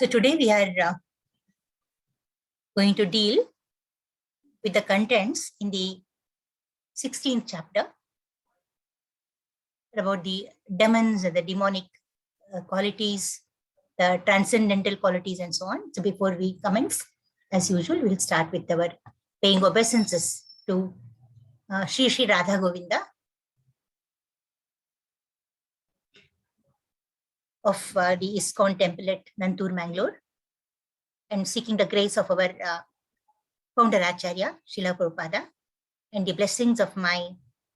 So today we are going to deal with the contents in the 16th chapter about the demons and the demonic qualities, the transcendental qualities and so on. So before we commence, as usual, we'll start with our paying obeisances to Sri Sri Radha Govinda of the ISKCON temple at Nantur, Mangalore, and seeking the grace of our founder Acharya, Srila Prabhupada, and the blessings of my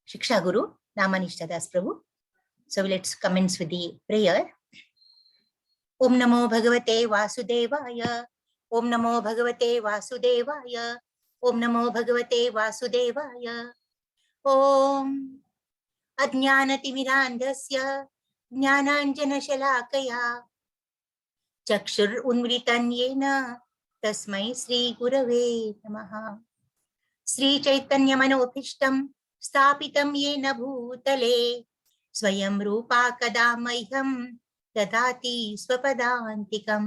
Shiksha Guru, Namanishta Das Prabhu. So let's commence with the prayer. Om Namo Bhagavate Vasudevaya. Om Namo Bhagavate Vasudevaya. Om Namo Bhagavate Vasudevaya. Om Ajnanatimirandhasya Jnananjana Shalakaya Chakshur Unmritan Yena Tasmai Sri Gurave Namaha. Sri Chaitanya Manopishtam Stapitam Yena Bhutale Swayam Rupa Kadamaiham Dadati Swapadantikam.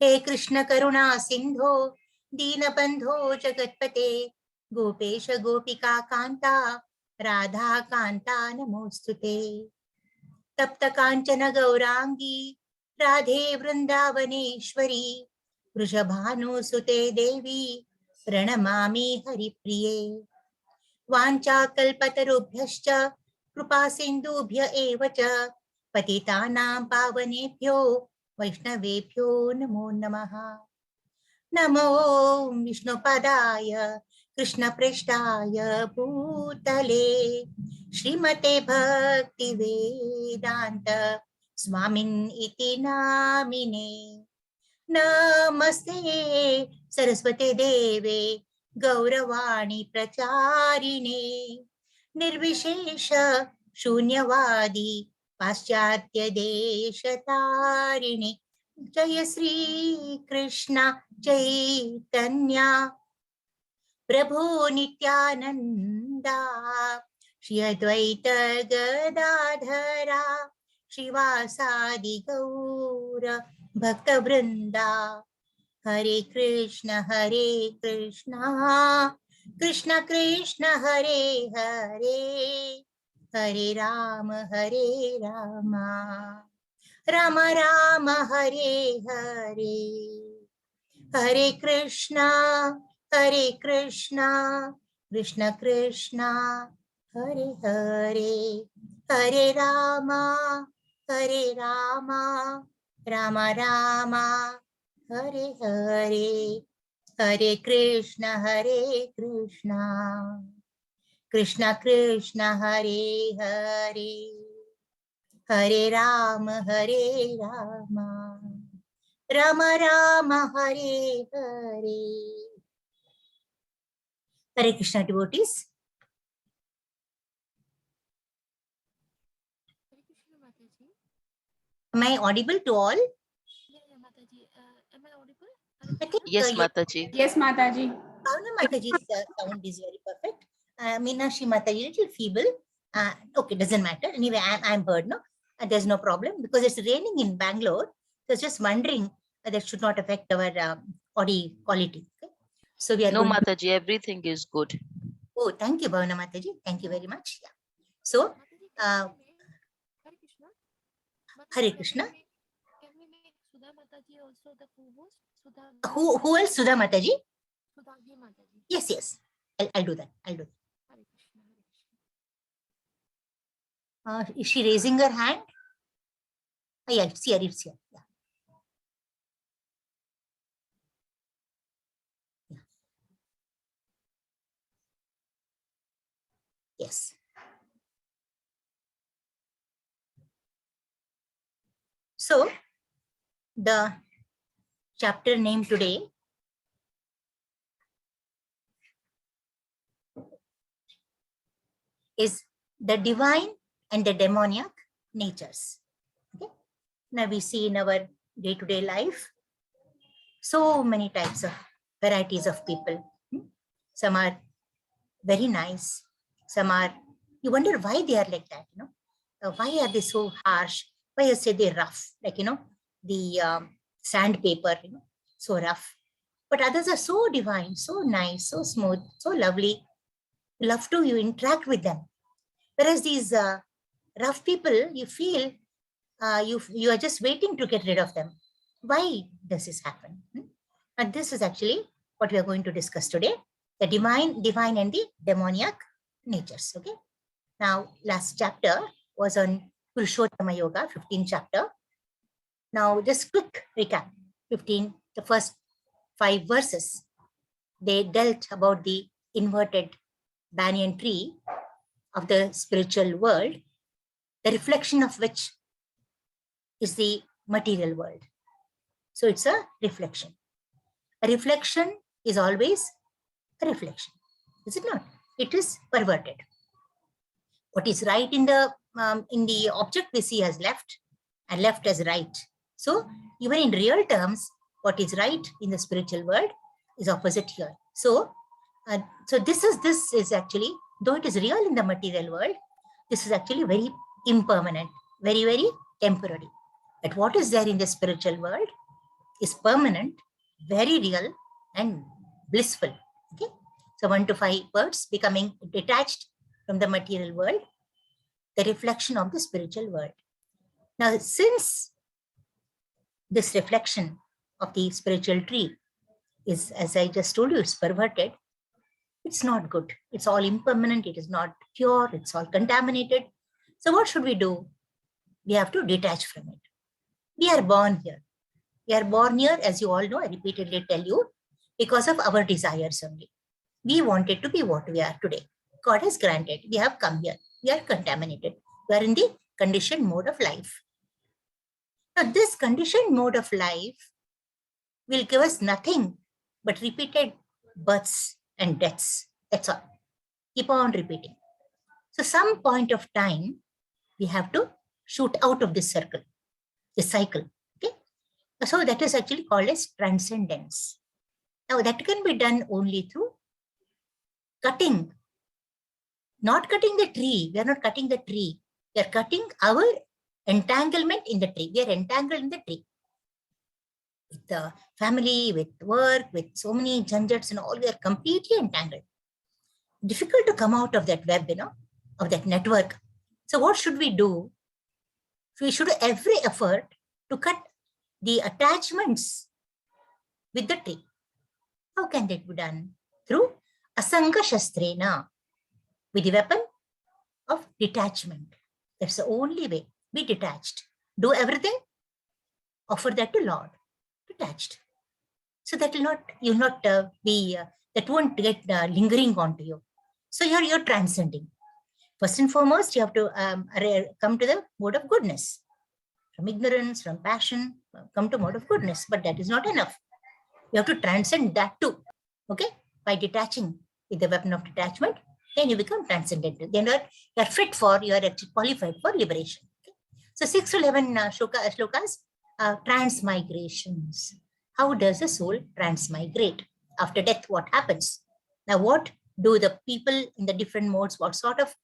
He Krishna Karuna Sindho Dinabandho Jagatpate Gopesha Gopika Kanta Radha Kanta Namostute. Tapta Kanchana Gaurangi Radhe Vrindavaneshwari Vrishabhanu Sute Devi Pranamami Haripriye. Vancha Kalpatarubhyascha Krupa Sindhubhya Evacha Patitanam Pavanebhyo Vaishnavebhyo Namo Namaha. Namo Vishnupadaya Krishna Preshtaya Bhutale Srimate Bhakti Vedanta Swamin iti namine. Namaste Saraswate Deve Gauravani Pracharine Nirvishesha Shunyavadi Paschatya Deshatarine. Jaya Sri Krishna Chaitanya Prabhu Nityananda Shri Advaita Gadadhara Shivasadi Gaura Bhakta Vrinda. Hare Krishna Krishna Krishna Hare Hare Hare Rama Rama Rama Hare Hare. Hare Krishna Krishna Krishna Hare Hare Hare Rama Rama Rama Hare Hare. Hare Krishna Krishna Krishna Hare Hare Hare Rama Rama Rama Hare Hare. Hare Krishna devotees. Am I audible to all? Yeah, Mataji. Am I audible? I think, yes, Mataji. Yes, Mataji. Bhavna Mataji's sound is very perfect. Meenakshi Mataji, little feeble. Okay, doesn't matter. Anyway, I'm heard, no? There's no problem because it's raining in Bangalore. So just wondering that should not affect our audio quality. Okay? So we are No, Mataji, everything is good. Oh, thank you, Bhavna Mataji. Thank you very much. Yeah. So, Hare Krishna. Hare Krishna. Can we make Sudha Mataji also the co-host? Who else? Sudha Mataji? Sudhaji Mataji. Yes. I'll do that. Hare Krishna. Is she raising her hand? Oh, yeah, it's here. Yeah. Yes. So, the chapter name today is the divine and the demoniac natures. Okay. Now we see in our day-to-day life so many types of varieties of people. Some are very nice. Some are, you wonder why they are like that, you know. Why are they so harsh? Why you say they're rough? Like, you know, the sandpaper, so rough. But others are so divine, so nice, so smooth, so lovely. You love to interact with them. Whereas these rough people, you feel you are just waiting to get rid of them. Why does this happen? And this is actually what we are going to discuss today: the divine and the demoniac natures. Okay. Now, last chapter was on Purushottama Yoga, 15th chapter. Now, just quick recap. 15, the first 5 verses, they dealt about the inverted banyan tree of the spiritual world, the reflection of which is the material world. So it's a reflection. A reflection is always a reflection, is it not? It is perverted. What is right in the object we see as left, and left as right. So even in real terms, what is right in the spiritual world is opposite here. So, this is actually, though it is real in the material world, this is actually very impermanent, very, very temporary. But what is there in the spiritual world is permanent, very real, and blissful. Okay. So 1 to 5 words, becoming detached from the material world, the reflection of the spiritual world. Now, since this reflection of the spiritual tree is, as I just told you, it's perverted, it's not good. It's all impermanent. It is not pure. It's all contaminated. So what should we do? We have to detach from it. We are born here. We are born here, as you all know, I repeatedly tell you, because of our desires only. We wanted to be what we are today. God has granted. We have come here. We are contaminated. We are in the conditioned mode of life. Now, this conditioned mode of life will give us nothing but repeated births and deaths. That's all. Keep on repeating. So some point of time, we have to shoot out of this circle, this cycle. Okay. So that is actually called as transcendence. Now that can be done only through cutting, not cutting the tree. We are not cutting the tree. We are cutting our entanglement in the tree. We are entangled in the tree. With the family, with work, with so many janjats and all, we are completely entangled. Difficult to come out of that web, of that network. So what should we do? We should do every effort to cut the attachments with the tree. How can that be done? Through Asanga Shastrena, with the weapon of detachment. That's the only way. Be detached. Do everything. Offer that to Lord. Detached. So that will not, you'll not be, that won't get lingering onto you. So you're transcending. First and foremost, you have to come to the mode of goodness. From ignorance, from passion, come to mode of goodness. But that is not enough. You have to transcend that too. Okay? By detaching with the weapon of detachment, then you become transcendental. Then you are fit for, you are actually qualified for liberation. Okay? So 6 to 11 shlokas, transmigrations. How does the soul transmigrate? After death, what happens? Now, what do the people in the different modes, what sort of,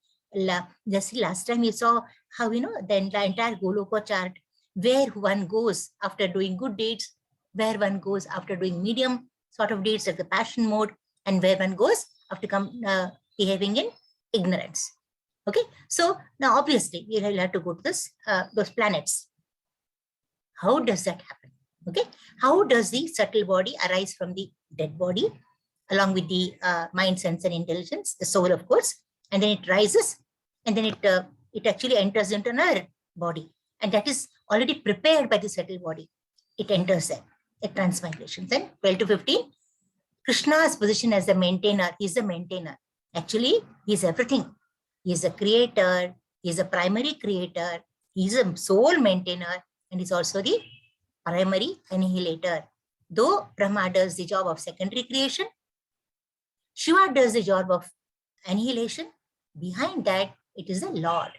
just last time you saw how, the entire Goloka chart, where one goes after doing good deeds, where one goes after doing medium sort of deeds like the passion mode, and where one goes after behaving in ignorance. Okay, so now obviously we'll have to go to this those planets. How does that happen? Okay, how does the subtle body arise from the dead body, along with the mind, sense, and intelligence, the soul, of course, and then it rises, and then it actually enters into another body, and that is already prepared by the subtle body. It enters there. At transmigration. Then 12 to 15, Krishna's position as the maintainer, he's the maintainer. Actually, he's everything. He's a creator, he's a primary creator, he's a soul maintainer, and he's also the primary annihilator. Though Brahma does the job of secondary creation, Shiva does the job of annihilation. Behind that, it is the Lord.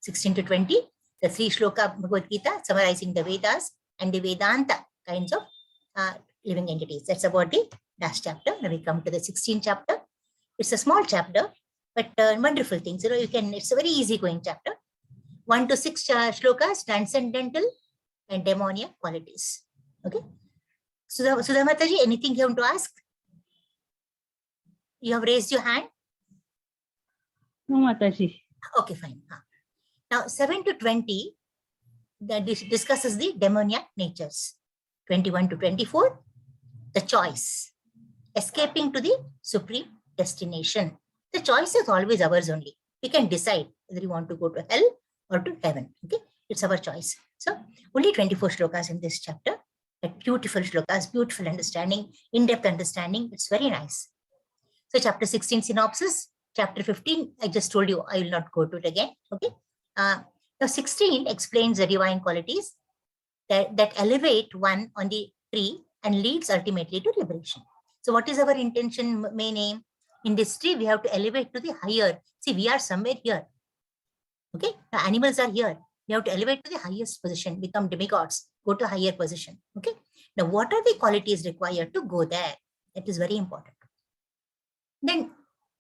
16 to 20, the 3 shloka Bhagavad Gita summarizing the Vedas and the Vedanta kinds of living entities. That's about the last chapter. Now we come to the 16th chapter. It's a small chapter, but wonderful things. It's a very easy going chapter. 1 to 6 shlokas, transcendental and demoniac qualities. Okay. Sudha Mataji, anything you want to ask? You have raised your hand. No, Mataji. Okay, fine. Now 7 to 20 that discusses the demoniac natures. 21 to 24, the choice, escaping to the supreme destination. The choice is always ours only. We can decide whether you want to go to hell or to heaven. Okay, it's our choice. So only 24 shlokas in this chapter. But beautiful shlokas, beautiful understanding, in-depth understanding. It's very nice. So chapter 16 synopsis, chapter 15, I just told you, I will not go to it again. Okay. Now 16 explains the divine qualities that elevate one on the tree and leads ultimately to liberation. So what is our intention, main aim? In this tree, we have to elevate to the higher. See, we are somewhere here. Okay, the animals are here. We have to elevate to the highest position, become demigods, go to a higher position. Okay. Now, what are the qualities required to go there? That is very important. Then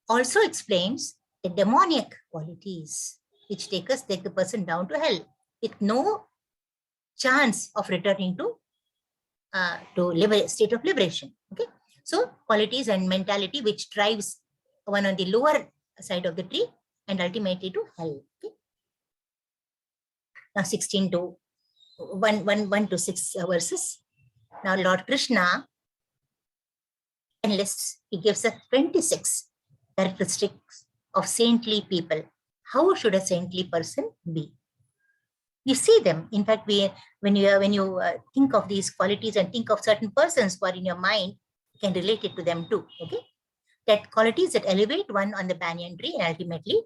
also explains the demoniac qualities, which take the person down to hell with no chance of returning to state of liberation. Okay, so qualities and mentality which drives one on the lower side of the tree and ultimately to hell. Okay. Now 16 to 1 to 6 verses. Now Lord Krishna enlists, he gives us 26 characteristics of saintly people. How should a saintly person be? You see them. In fact, when you think of these qualities and think of certain persons who are in your mind, you can relate it to them too. Okay, that qualities that elevate one on the banyan tree and ultimately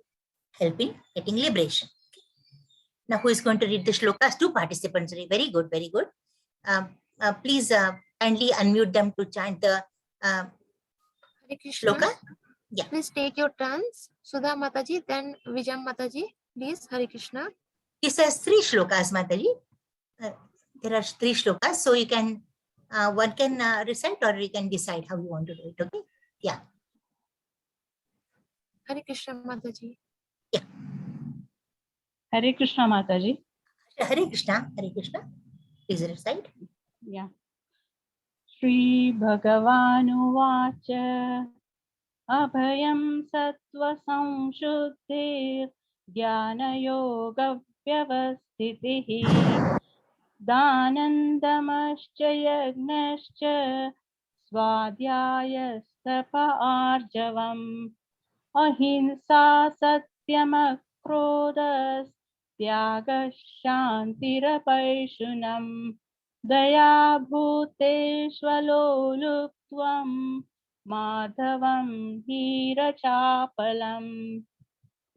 help in getting liberation. Okay. Now, who is going to read the shlokas? Two participants. Very good, very good. Please kindly unmute them to chant the Hare Krishna. shloka. Yeah. Please take your turns. Sudha Mataji, then Vijam Mataji. Please, Hare Krishna. This has 3 shlokas, Mataji. There are 3 shlokas, so you can one can recite or you can decide how you want to do it. Okay. Yeah. Hare Krishna Mataji. Hare Krishna, Mataji. Hare Krishna. Hare Krishna. Please recite. Yeah. Shri Bhagavanuvacha Abhayam Sattva Samshuddhir Jnana Yoga Vyavastitihi Dhanandamascha Yagnascha Svadhyayastapa Arjavam Ahimsa Satyamakrodas Tyaga Shantirapaishunam Daya Bhuteshvaloluptvam Madhavam Hirachapalam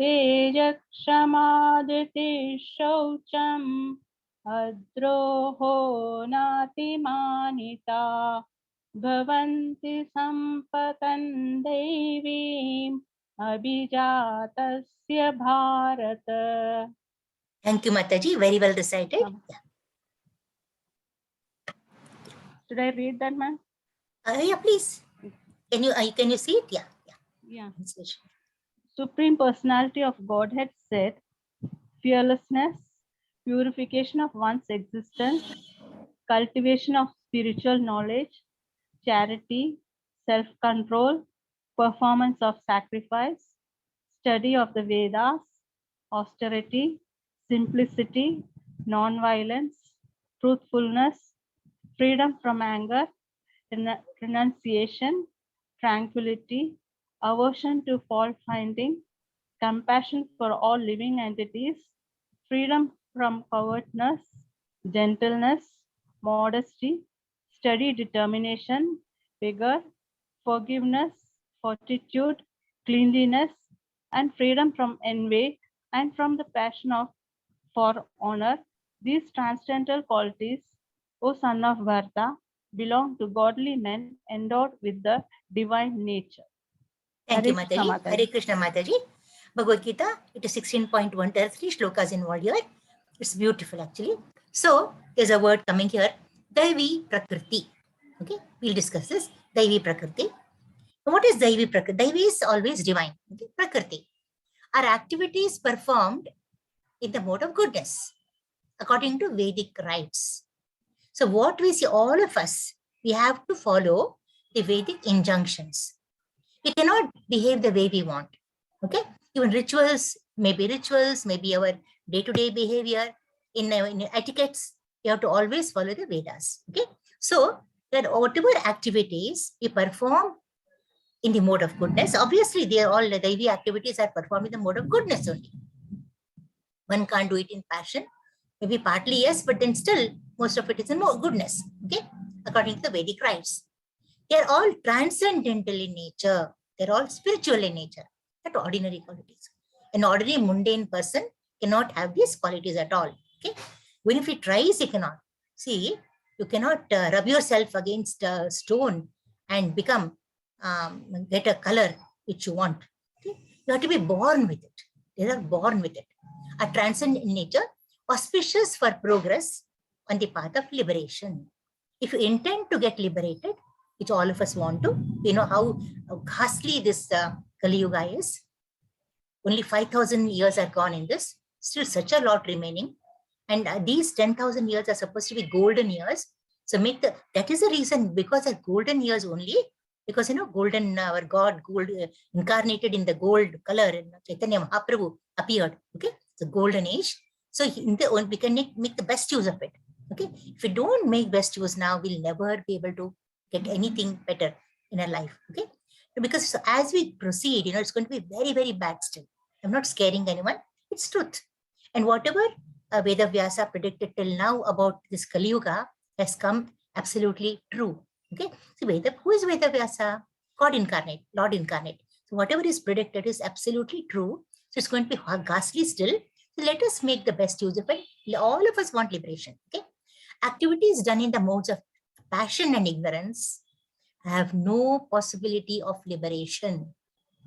Tejakshamaditi Shaucham Adroho Natimanita Bhavanti Sampatan Devim Abhijatasya Bharata. Thank you, Mataji. Very well recited. Yeah. Should I read that, ma'am? Yeah, please. Can you see it? Yeah. Yeah. Yeah. Translation. Supreme Personality of Godhead said, fearlessness, purification of one's existence, cultivation of spiritual knowledge, charity, self-control, performance of sacrifice, study of the Vedas, austerity, simplicity, non-violence, truthfulness, freedom from anger, renunciation, tranquility, aversion to fault finding, compassion for all living entities, freedom from covetousness, gentleness, modesty, steady determination, vigor, forgiveness, fortitude, cleanliness, and freedom from envy and from the passion for honor. These transcendental qualities, O son of Bharata, belong to godly men endowed with the divine nature. Thank you, Hare Krishna, Mataji. Mataji. Hare Krishna, Mataji. Bhagavad Gita, it is 16.1. There are 3 shlokas involved here. It's beautiful, actually. So, there's a word coming here, Daivi Prakriti. Okay, we'll discuss this. Daivi Prakriti. What is Daivi Prakriti? Daivi is always divine. Okay? Prakriti. Our activities performed in the mode of goodness, according to Vedic rites. So what we see, all of us, we have to follow the Vedic injunctions. We cannot behave the way we want. Okay, even rituals, maybe our day-to-day behavior, in etiquettes, you have to always follow the Vedas. Okay, so that whatever activities we perform in the mode of goodness, obviously they are all the Daivi activities are performed in the mode of goodness only. One can't do it in passion, maybe partly yes, but then still most of it is in goodness. Okay, according to the Vedic rites. They are all transcendental in nature. They're all spiritual in nature, not ordinary qualities. An ordinary mundane person cannot have these qualities at all. Okay, even if he tries, he cannot. See, you cannot rub yourself against a stone and become get a color which you want. Okay? You have to be born with it. They are born with it. Are transcendent in nature, auspicious for progress on the path of liberation. If you intend to get liberated, which all of us want to, you know how ghastly this Kali Yuga is. Only 5,000 years are gone in this, still such a lot remaining. And these 10,000 years are supposed to be golden years. So that is the reason, because of golden years only, because golden, our God, gold incarnated in the gold color, in Chaitanya Mahaprabhu appeared. Okay, the golden age. So we can make the best use of it. Okay, if we don't make best use now, we'll never be able to get anything better in our life. Okay, because as we proceed, it's going to be very, very bad still. I'm not scaring anyone. It's truth. And whatever Veda Vyasa predicted till now about this Kali Yuga has come absolutely true. Okay, so who is Veda Vyasa? God incarnate, Lord incarnate. So whatever is predicted is absolutely true. So it's going to be ghastly still. So let us make the best use of it. All of us want liberation. Okay, activities done in the modes of passion and ignorance have no possibility of liberation.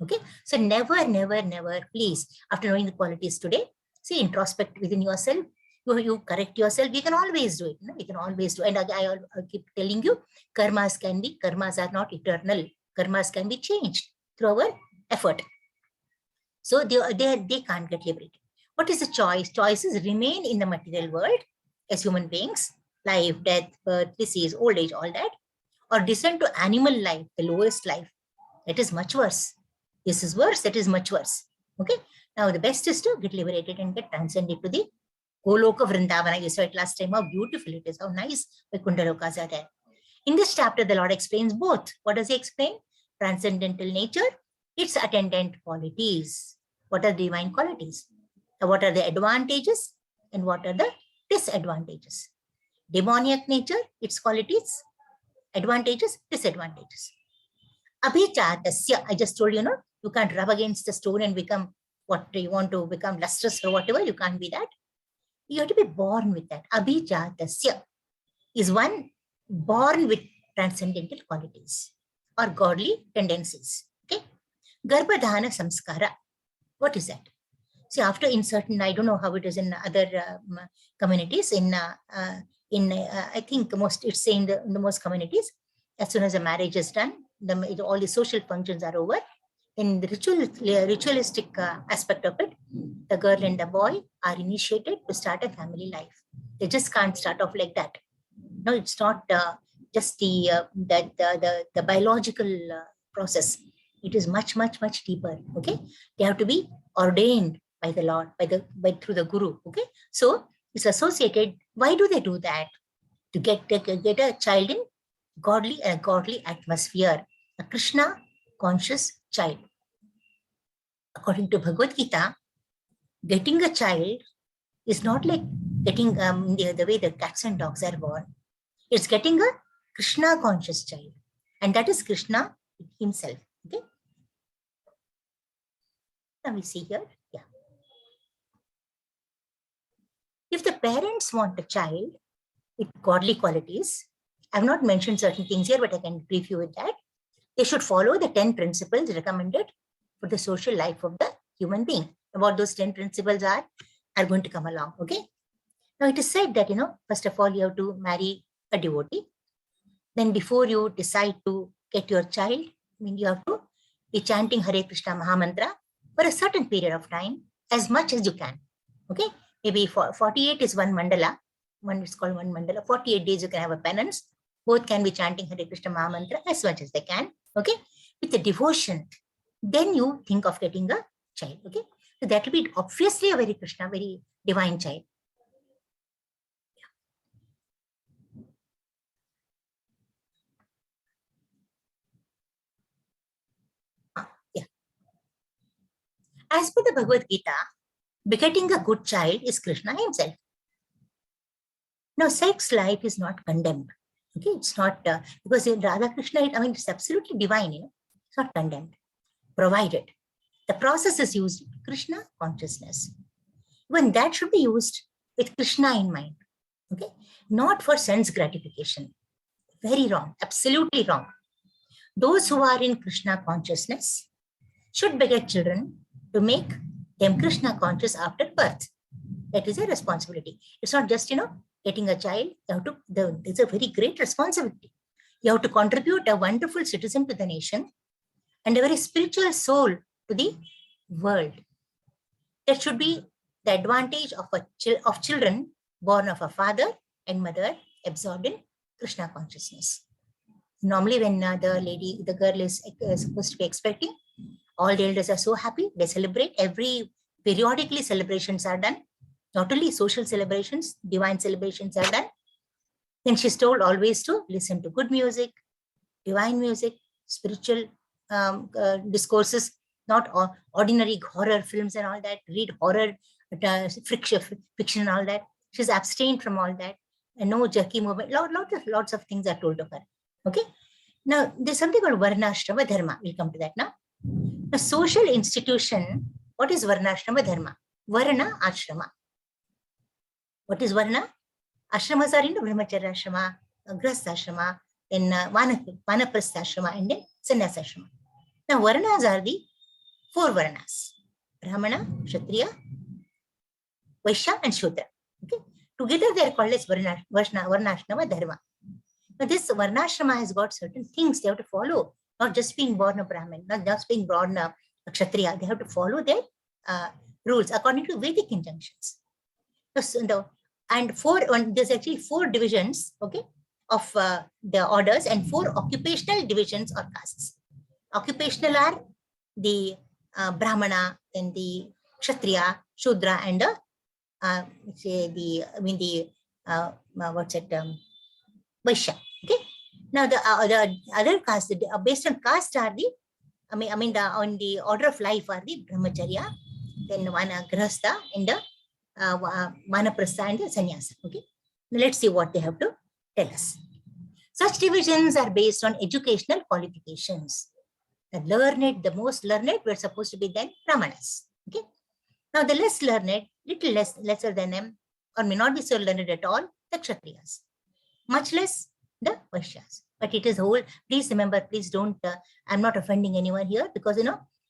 Okay, so never, never, never, please, after knowing the qualities today, see, introspect within yourself. You correct yourself. We can always do it. We can always do. And I keep telling you, karmas are not eternal. Karmas can be changed through our effort. So they can't get liberated. What is the choice? Choices remain in the material world as human beings, life, death, birth, disease, old age, all that, or descend to animal life, the lowest life. That is much worse. This is worse, that is much worse. Okay. Now the best is to get liberated and get transcended to the Goloka Vrindavana. You saw it last time, how beautiful it is, how nice Vaikuntha Lokas are there. In this chapter, the Lord explains both. What does he explain? Transcendental nature, its attendant qualities. What are the divine qualities? What are the advantages and what are the disadvantages? Demoniac nature, its qualities, advantages, disadvantages. Abhichatasya, I just told you, you can't rub against the stone and become what you want to become, lustrous or whatever. You can't be that. You have to be born with that. Abhichatasya is one born with transcendental qualities or godly tendencies. Okay. Garbhadhana samskara. What is that? See, after in certain, I don't know how it is in other communities. I think it's in the most communities, as soon as a marriage is done, all the social functions are over. In the ritualistic aspect of it, the girl and the boy are initiated to start a family life. They just can't start off like that. No, it's not just the biological process. It is much, much, much deeper. Okay, they have to be ordained by the Lord, through the Guru. Okay, so it's associated. Why do they do that? To get a child in godly atmosphere, a Krishna conscious child. According to Bhagavad Gita, getting a child is not like getting the way the cats and dogs are born. It's getting a Krishna conscious child, and that is Krishna himself. Okay. Now we see here. Yeah. If the parents want a child with godly qualities, I've not mentioned certain things here, but I can brief you with that. They should follow the 10 principles recommended for the social life of the human being. What those 10 principles are going to come along. Okay. Now it is said that, first of all, you have to marry a devotee. Then before you decide to get your child, you have to be chanting Hare Krishna Mahamantra for a certain period of time, as much as you can. Okay. Maybe 48 is one mandala. one is called one mandala. 48 days you can have a penance. Both can be chanting Hare Krishna Maha Mantra as much as they can. Okay, with the devotion, then you think of getting a child. Okay, so that will be obviously a very Krishna, very divine child. Yeah. As per the Bhagavad Gita, begetting a good child is Krishna himself. Now, sex life is not condemned. Okay, it's not because in Radha Krishna, it's absolutely divine. It's not condemned, provided the process is used with Krishna consciousness. When that should be used with Krishna in mind. Okay, not for sense gratification. Very wrong, absolutely wrong. Those who are in Krishna consciousness should beget children to make them Krishna conscious after birth. That is a responsibility. It's not just, getting a child. You have to, it's a very great responsibility. You have to contribute a wonderful citizen to the nation and a very spiritual soul to the world. That should be the advantage of children born of a father and mother absorbed in Krishna consciousness. Normally, when the girl is supposed to be expecting, all the elders are so happy. They celebrate. Periodically celebrations are done. Not only social celebrations, divine celebrations are done. Then she's told always to listen to good music, divine music, spiritual discourses, not ordinary horror films and all that, read horror, fiction and all that. She's abstained from all that. And no jerky movement, lots of things are told to her. Okay. Now, there's something called Varnashrama Dharma. We'll come to that now. A social institution, what is Varnashrama Dharma? Varna Ashrama. What is Varna? Ashramas are in the Brahmacharya Ashrama, Grahastha Ashrama, then Vanaprastha Ashrama, and then Sannyasa Ashrama. Now, Varnas are the 4 Varnas. Brahmana, Kshatriya, Vaishya, and Shudra. Okay. Together they are called as Varnashrama Dharma. Now, this Varnashrama has got certain things they have to follow, not just being born a Brahmin, not just being born a Kshatriya. They have to follow their rules according to Vedic injunctions. And there's actually 4 divisions, okay, of the orders and 4 occupational divisions or castes. Occupational are the Brahmana, then the Kshatriya, Shudra, and Vaishya. Okay. Now the other caste based on caste are the on the order of life are the Brahmacharya, then Grahastha, and the Vanaprastha and the Sannyasa. Okay. Now let's see what they have to tell us. Such divisions are based on educational qualifications. The most learned were supposed to be then Brahmanas. Okay. Now the less learned, lesser than them, or may not be so learned at all, the Kshatriyas. Much less the Vaishyas. But it is whole. Please remember, please don't, I'm not offending anyone here because,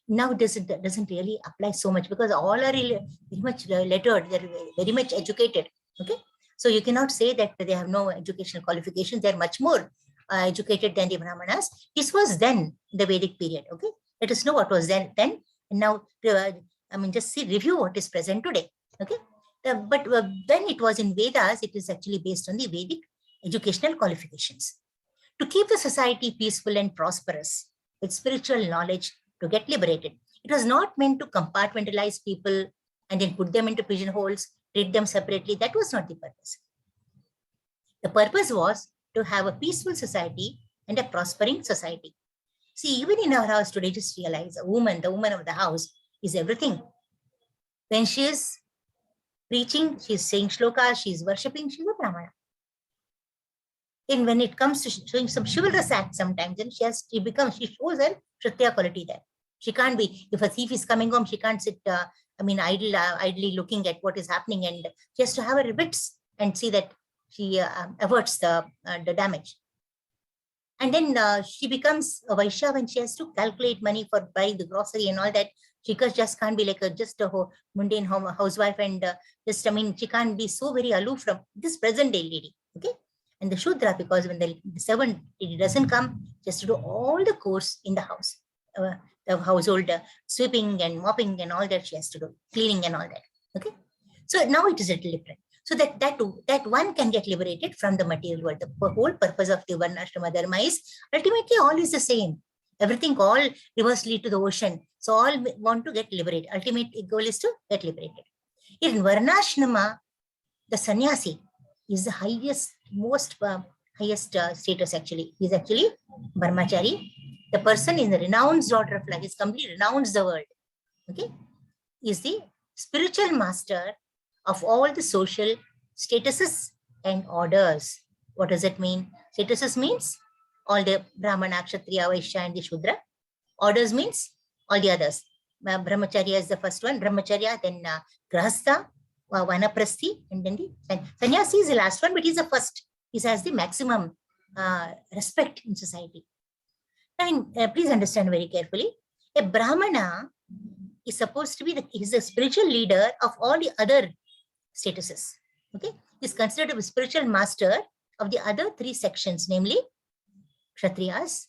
now it doesn't really apply so much because all are really very much lettered, they're very much educated. Okay. So you cannot say that they have no educational qualifications. They're much more educated than the Brahmanas. This was then the Vedic period. Okay. Let us know what was then. And now, just review what is present today. Okay. But when it was in Vedas, it is actually based on the Vedic educational qualifications. To keep the society peaceful and prosperous with spiritual knowledge to get liberated. It was not meant to compartmentalize people and then put them into pigeonholes, treat them separately. That was not the purpose. The purpose was to have a peaceful society and a prospering society. See, even in our house today, just realize the woman of the house is everything. When she is preaching, she's saying shlokas, she's worshipping, she's a Brahmana. And when it comes to showing some chivalrous act sometimes, then she shows her Kshatriya quality there. She can't be, if a thief is coming home, she can't sit, idly looking at what is happening, and she has to have her wits and see that she averts the damage. And then she becomes a Vaishya when she has to calculate money for buying the grocery and all that. She just can't be like just a mundane housewife and she can't be so very aloof from this present day lady. Okay. And the Shudra, because when the servant doesn't come, just to do all the chores in the house, the household sweeping and mopping and all that she has to do, cleaning and all that. Okay. So now it is a little different. So that one can get liberated from the material world. The whole purpose of the Varnashrama Dharma is ultimately all is the same. Everything all rivers lead to the ocean. So all want to get liberated. Ultimate goal is to get liberated. In Varnashrama, the sannyasi is the highest, most highest status actually. He is actually brahmachari. The person is the renounced order of life. He's completely renounced the world. Okay, is the spiritual master of all the social statuses and orders. What does it mean? Statuses means all the Brahmana, Kshatriya, Vaishya, and the Shudra. Orders means all the others. Brahmacharya is the first one, Brahmacharya, then Grahastha, Vanaprasthi, and then the Sannyasi is the last one, but he's the first. He has the maximum respect in society. I mean, please understand very carefully. A Brahmana is supposed to be is the spiritual leader of all the other statuses. Okay, he's considered a spiritual master of the other three sections, namely Kshatriyas,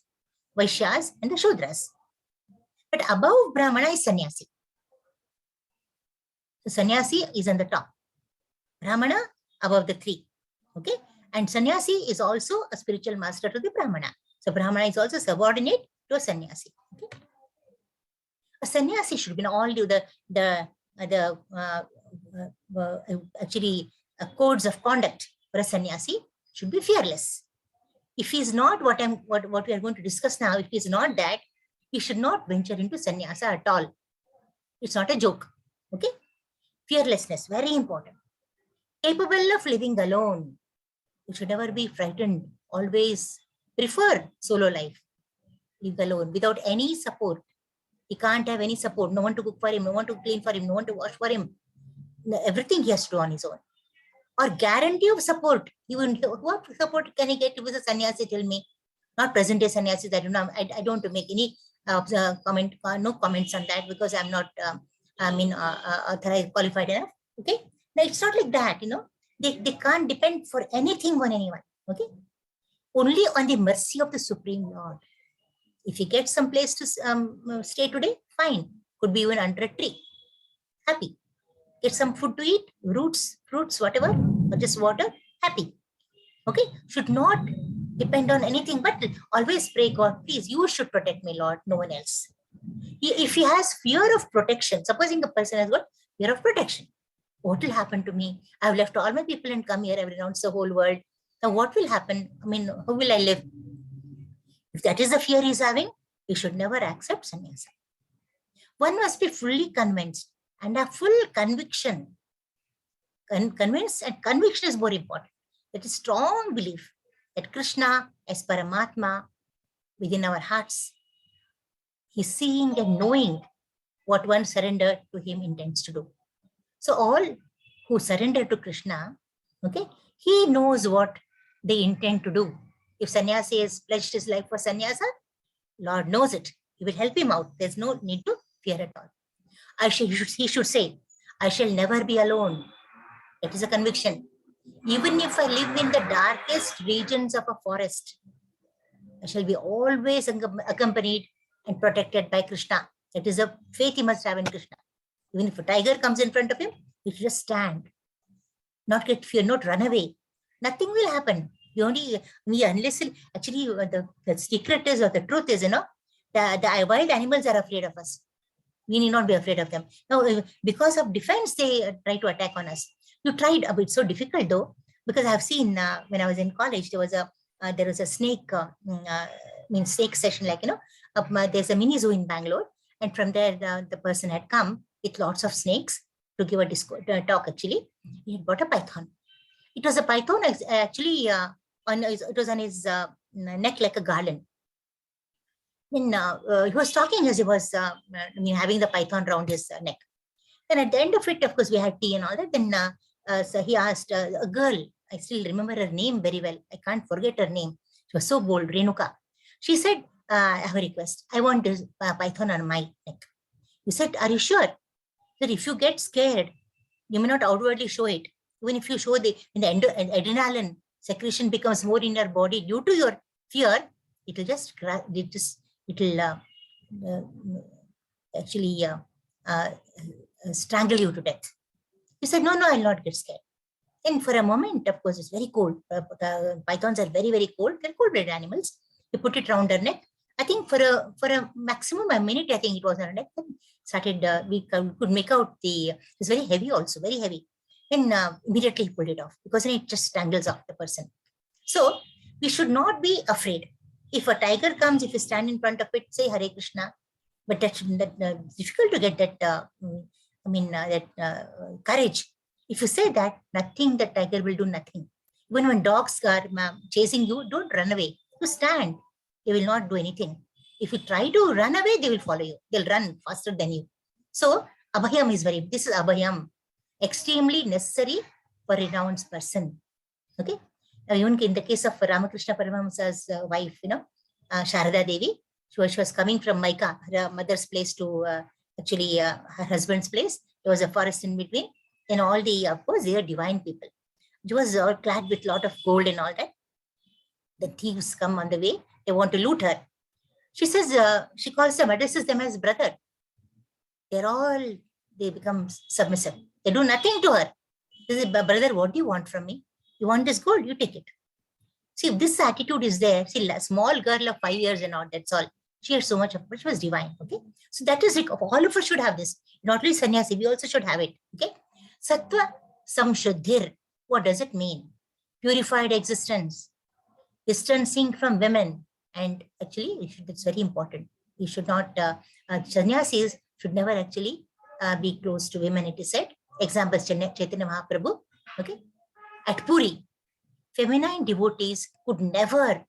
Vaishyas, and the Shudras. But above Brahmana is Sannyasi. So Sannyasi is on the top. Brahmana above the three. Okay, and Sannyasi is also a spiritual master to the Brahmana. So Brahmana is also subordinate to a Sannyasi. Okay? A sannyasi should be in all actually codes of conduct for a sannyasi should be fearless. If he is not what we are going to discuss now, if he is not that, he should not venture into sannyasa at all. It's not a joke. Okay? Fearlessness, very important. Capable of living alone. You should never be frightened. Always prefer solo life. Live alone without any support. He can't have any support. No one to cook for him, no one to clean for him, no one to wash for him. Everything he has to do on his own. Or guarantee of support. Even what support can he get with a sannyasi? Tell me. Not present day sannyasis. I don't know. I don't want to make any no comments on that because I'm not authorized, qualified enough. Okay. Now it's not like that. They can't depend for anything on anyone. Okay. Only on the mercy of the Supreme Lord. If he gets some place to stay today, fine. Could be even under a tree. Happy. Get some food to eat, roots, fruits, whatever, or just water, happy. Okay? Should not depend on anything, but always pray, God, please, you should protect me, Lord, no one else. If he has fear of protection, supposing a person has got fear of protection, what will happen to me? I've left all my people and come here, I've renounced the whole world. Now what will happen? I mean, how will I live? If that is the fear he's having, he should never accept sannyasa. One must be fully convinced and have full conviction. Convinced, and conviction is more important. That is strong belief that Krishna as Paramatma within our hearts, he's seeing and knowing what one surrendered to him intends to do. So all who surrender to Krishna, okay, he knows what they intend to do. If sannyasi has pledged his life for sannyasa, Lord knows it. He will help him out. There's no need to fear at all. He should say, I shall never be alone. That is a conviction. Even if I live in the darkest regions of a forest, I shall be always accompanied and protected by Krishna. That is a faith he must have in Krishna. Even if a tiger comes in front of him, he should just stand. Not get fear, not run away. Nothing will happen. Unless actually the secret is, or the truth is, the wild animals are afraid of us. We need not be afraid of them. Now, because of defense, they try to attack on us. You tried, it's so difficult though, because I've seen when I was in college, there was a snake, snake session, there's a mini zoo in Bangalore. And from there, the person had come with lots of snakes to give a talk actually. He had brought a python. It was a python actually, it was on his neck like a garland. Then he was talking as he was having the python around his neck. Then at the end of it, of course, we had tea and all that. Then so he asked a girl, I still remember her name very well. I can't forget her name. She was so bold, Renuka. She said, I have a request. I want this python on my neck. He said, are you sure that if you get scared, you may not outwardly show it? Even if you show the adrenaline secretion becomes more in your body due to your fear, it will just strangle you to death. He said, no, I'll not get scared. And for a moment, of course, it's very cold. Pythons are very, very cold. They're cold-blooded animals. You put it around her neck. I think for a maximum a minute, I think it was on her neck. Started, we could make out it's very heavy also, very heavy. And immediately he pulled it off because then it just strangles off the person. So we should not be afraid. If a tiger comes, if you stand in front of it, say Hare Krishna. But that's difficult to get that, courage. If you say that, nothing, the tiger will do nothing. Even when dogs are chasing you, don't run away. You stand, they will not do anything. If you try to run away, they will follow you. They'll run faster than you. So Abhayam is this is Abhayam, extremely necessary for a renounced person. Okay. Now, even in the case of Ramakrishna Paramahamsa's wife, Sharada Devi, she was coming from Maika, her mother's place, to her husband's place. There was a forest in between. And all of course, they are divine people. She was all clad with a lot of gold and all that. The thieves come on the way. They want to loot her. She says, she calls them, addresses them as brother. They become submissive. They do nothing to her. They say, brother, what do you want from me? You want this gold? You take it. See, if this attitude is there, see, a small girl of 5 years and all, that's all. She had so much of it. She was divine. Okay. So that is it. All of us should have this. Not only sannyasi, we also should have it. Okay. Sattva samshuddhir. What does it mean? Purified existence. Distancing from women. And actually, it's very important. We should not, sannyasis should never actually be close to women, it is said. Example, Chaitanya Mahaprabhu. Okay. At Puri, feminine devotees could never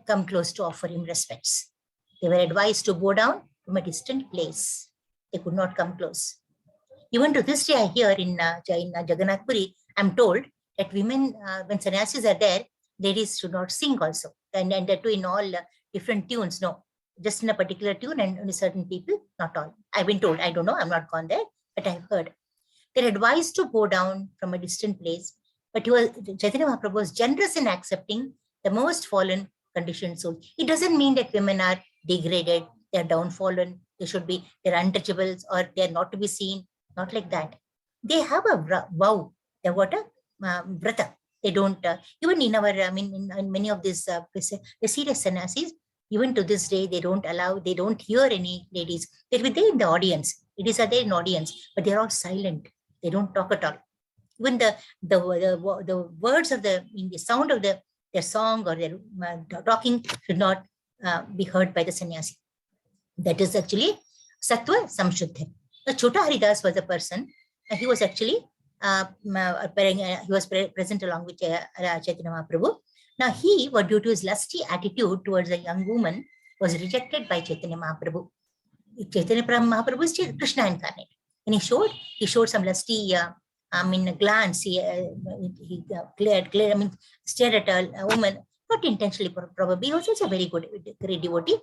come close to offer him respects. They were advised to go down from a distant place. They could not come close. Even to this day, I hear in Jagannath Puri, I'm told that women, when sannyasis are there, ladies should not sing also. And that too in all different tunes. No, just in a particular tune and only certain people, not all. I've been told, I don't know, I'm not gone there, but I've heard. They're advised to go down from a distant place. But Chaitanya Mahaprabhu was generous in accepting the most fallen conditioned soul. It doesn't mean that women are degraded, they're downfallen, they're untouchables, or they're not to be seen. Not like that. They have a vow. They're what a vrata. They don't, even in our, in many of these, the serious sannyasis, even to this day, they don't hear any ladies. They're there in the audience. It is there in audience, but they're all silent. They don't talk at all. Even the words of the sound of their song or their talking should not be heard by the sannyasi. That is actually Sattva Samshuddha. The Chota Haridas was a person. He was actually he was present along with Chaitanya Mahaprabhu. Now he, due to his lusty attitude towards a young woman, was rejected by Chaitanya Mahaprabhu. Chaitanya Mahaprabhu is Krishna incarnate, and he showed some lusty glance. He stared at a woman, not intentionally, probably. He was also a very great devotee.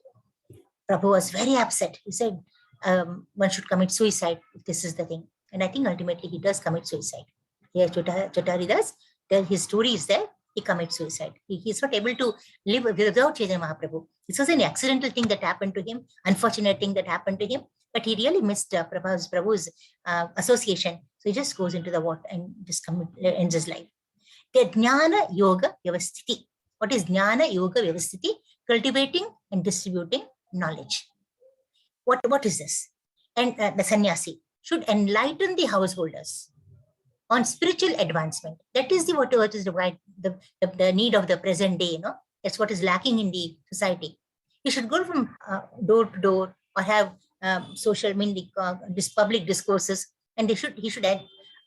Prabhu was very upset. He said, one should commit suicide if this is the thing. And I think ultimately he does commit suicide. Here, Chota Haridas, his story is there. He commits suicide. He's not able to live without Chaitanya Mahaprabhu. This was an accidental thing that happened to him, unfortunate thing that happened to him, but he really missed Prabhu's association. So he just goes into the water and just ends his life. The Jnana Yoga Vyavasthiti. What is Jnana Yoga Vyavasthiti? Cultivating and distributing knowledge. What is this? And the sannyasi should enlighten the householders on spiritual advancement. That is what is the need of the present day. That's what is lacking in the society. You should go from door to door or have social, public discourses, and he should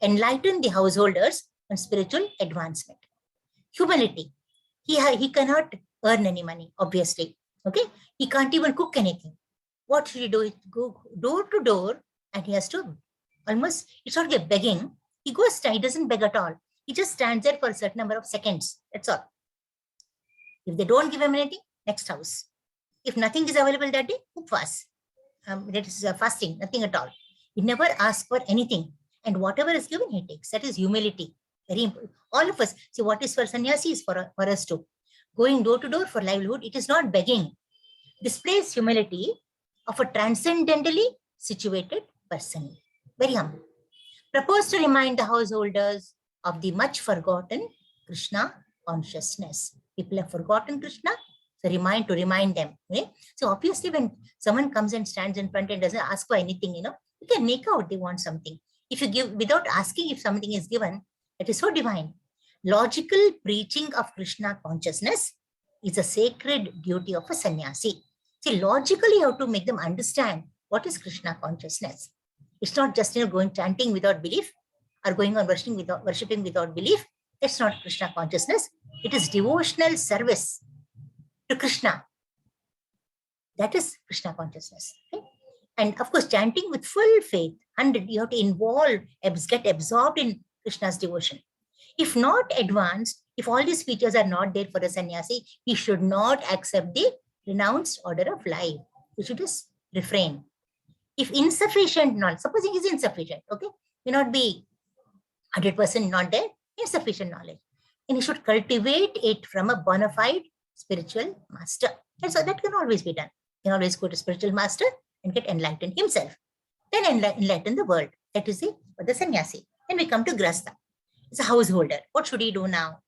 enlighten the householders on spiritual advancement. Humility. He cannot earn any money, obviously. Okay, he can't even cook anything. What should he do? Go door to door, and he has to almost, it's not like begging. He doesn't beg at all. He just stands there for a certain number of seconds. That's all. If they don't give him anything, next house. If nothing is available that day, upvas. That is fasting, nothing at all. He never asks for anything. And whatever is given, he takes. That is humility. Very important. All of us, see, what is for sannyasi is for us too. Going door to door for livelihood, it is not begging. Displays humility of a transcendentally situated person. Very humble. Propose to remind the householders of the much forgotten Krishna consciousness. People have forgotten Krishna, so remind them. Okay? So obviously, when someone comes and stands in front and doesn't ask for anything, you can make out they want something. If you give without asking if something is given, it is so divine. Logical preaching of Krishna consciousness is a sacred duty of a sannyasi. See, logically, you have to make them understand what is Krishna consciousness. It's not just going chanting without belief or going on worshipping without belief. That's not Krishna consciousness. It is devotional service to Krishna. That is Krishna consciousness. Okay? And of course, chanting with full faith, 100, you have to get absorbed in Krishna's devotion. If not advanced, if all these features are not there for a sannyasi, he should not accept the renounced order of life. He should just refrain. If insufficient knowledge, supposing he is insufficient, okay, may not be 100% not there, insufficient knowledge. And he should cultivate it from a bona fide spiritual master. And so that can always be done. He can always go to spiritual master and get enlightened himself. Then enlighten the world. That is for the sannyasi. Then we come to grasta. It's a householder. What should he do now?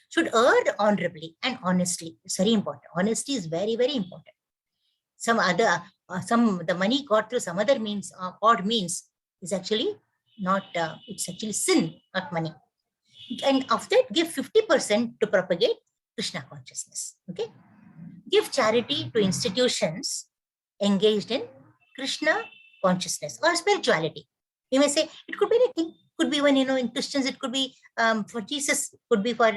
Should earn honorably and honestly. It's very important. Honesty is very, very important. The money got through some other means, odd means, is actually not, it's actually sin, not money. And of that, give 50% to propagate Krishna consciousness. Okay. Give charity to institutions engaged in Krishna consciousness or spirituality. You may say it could be anything. Could be when, in Christians, it could be for Jesus, could be for,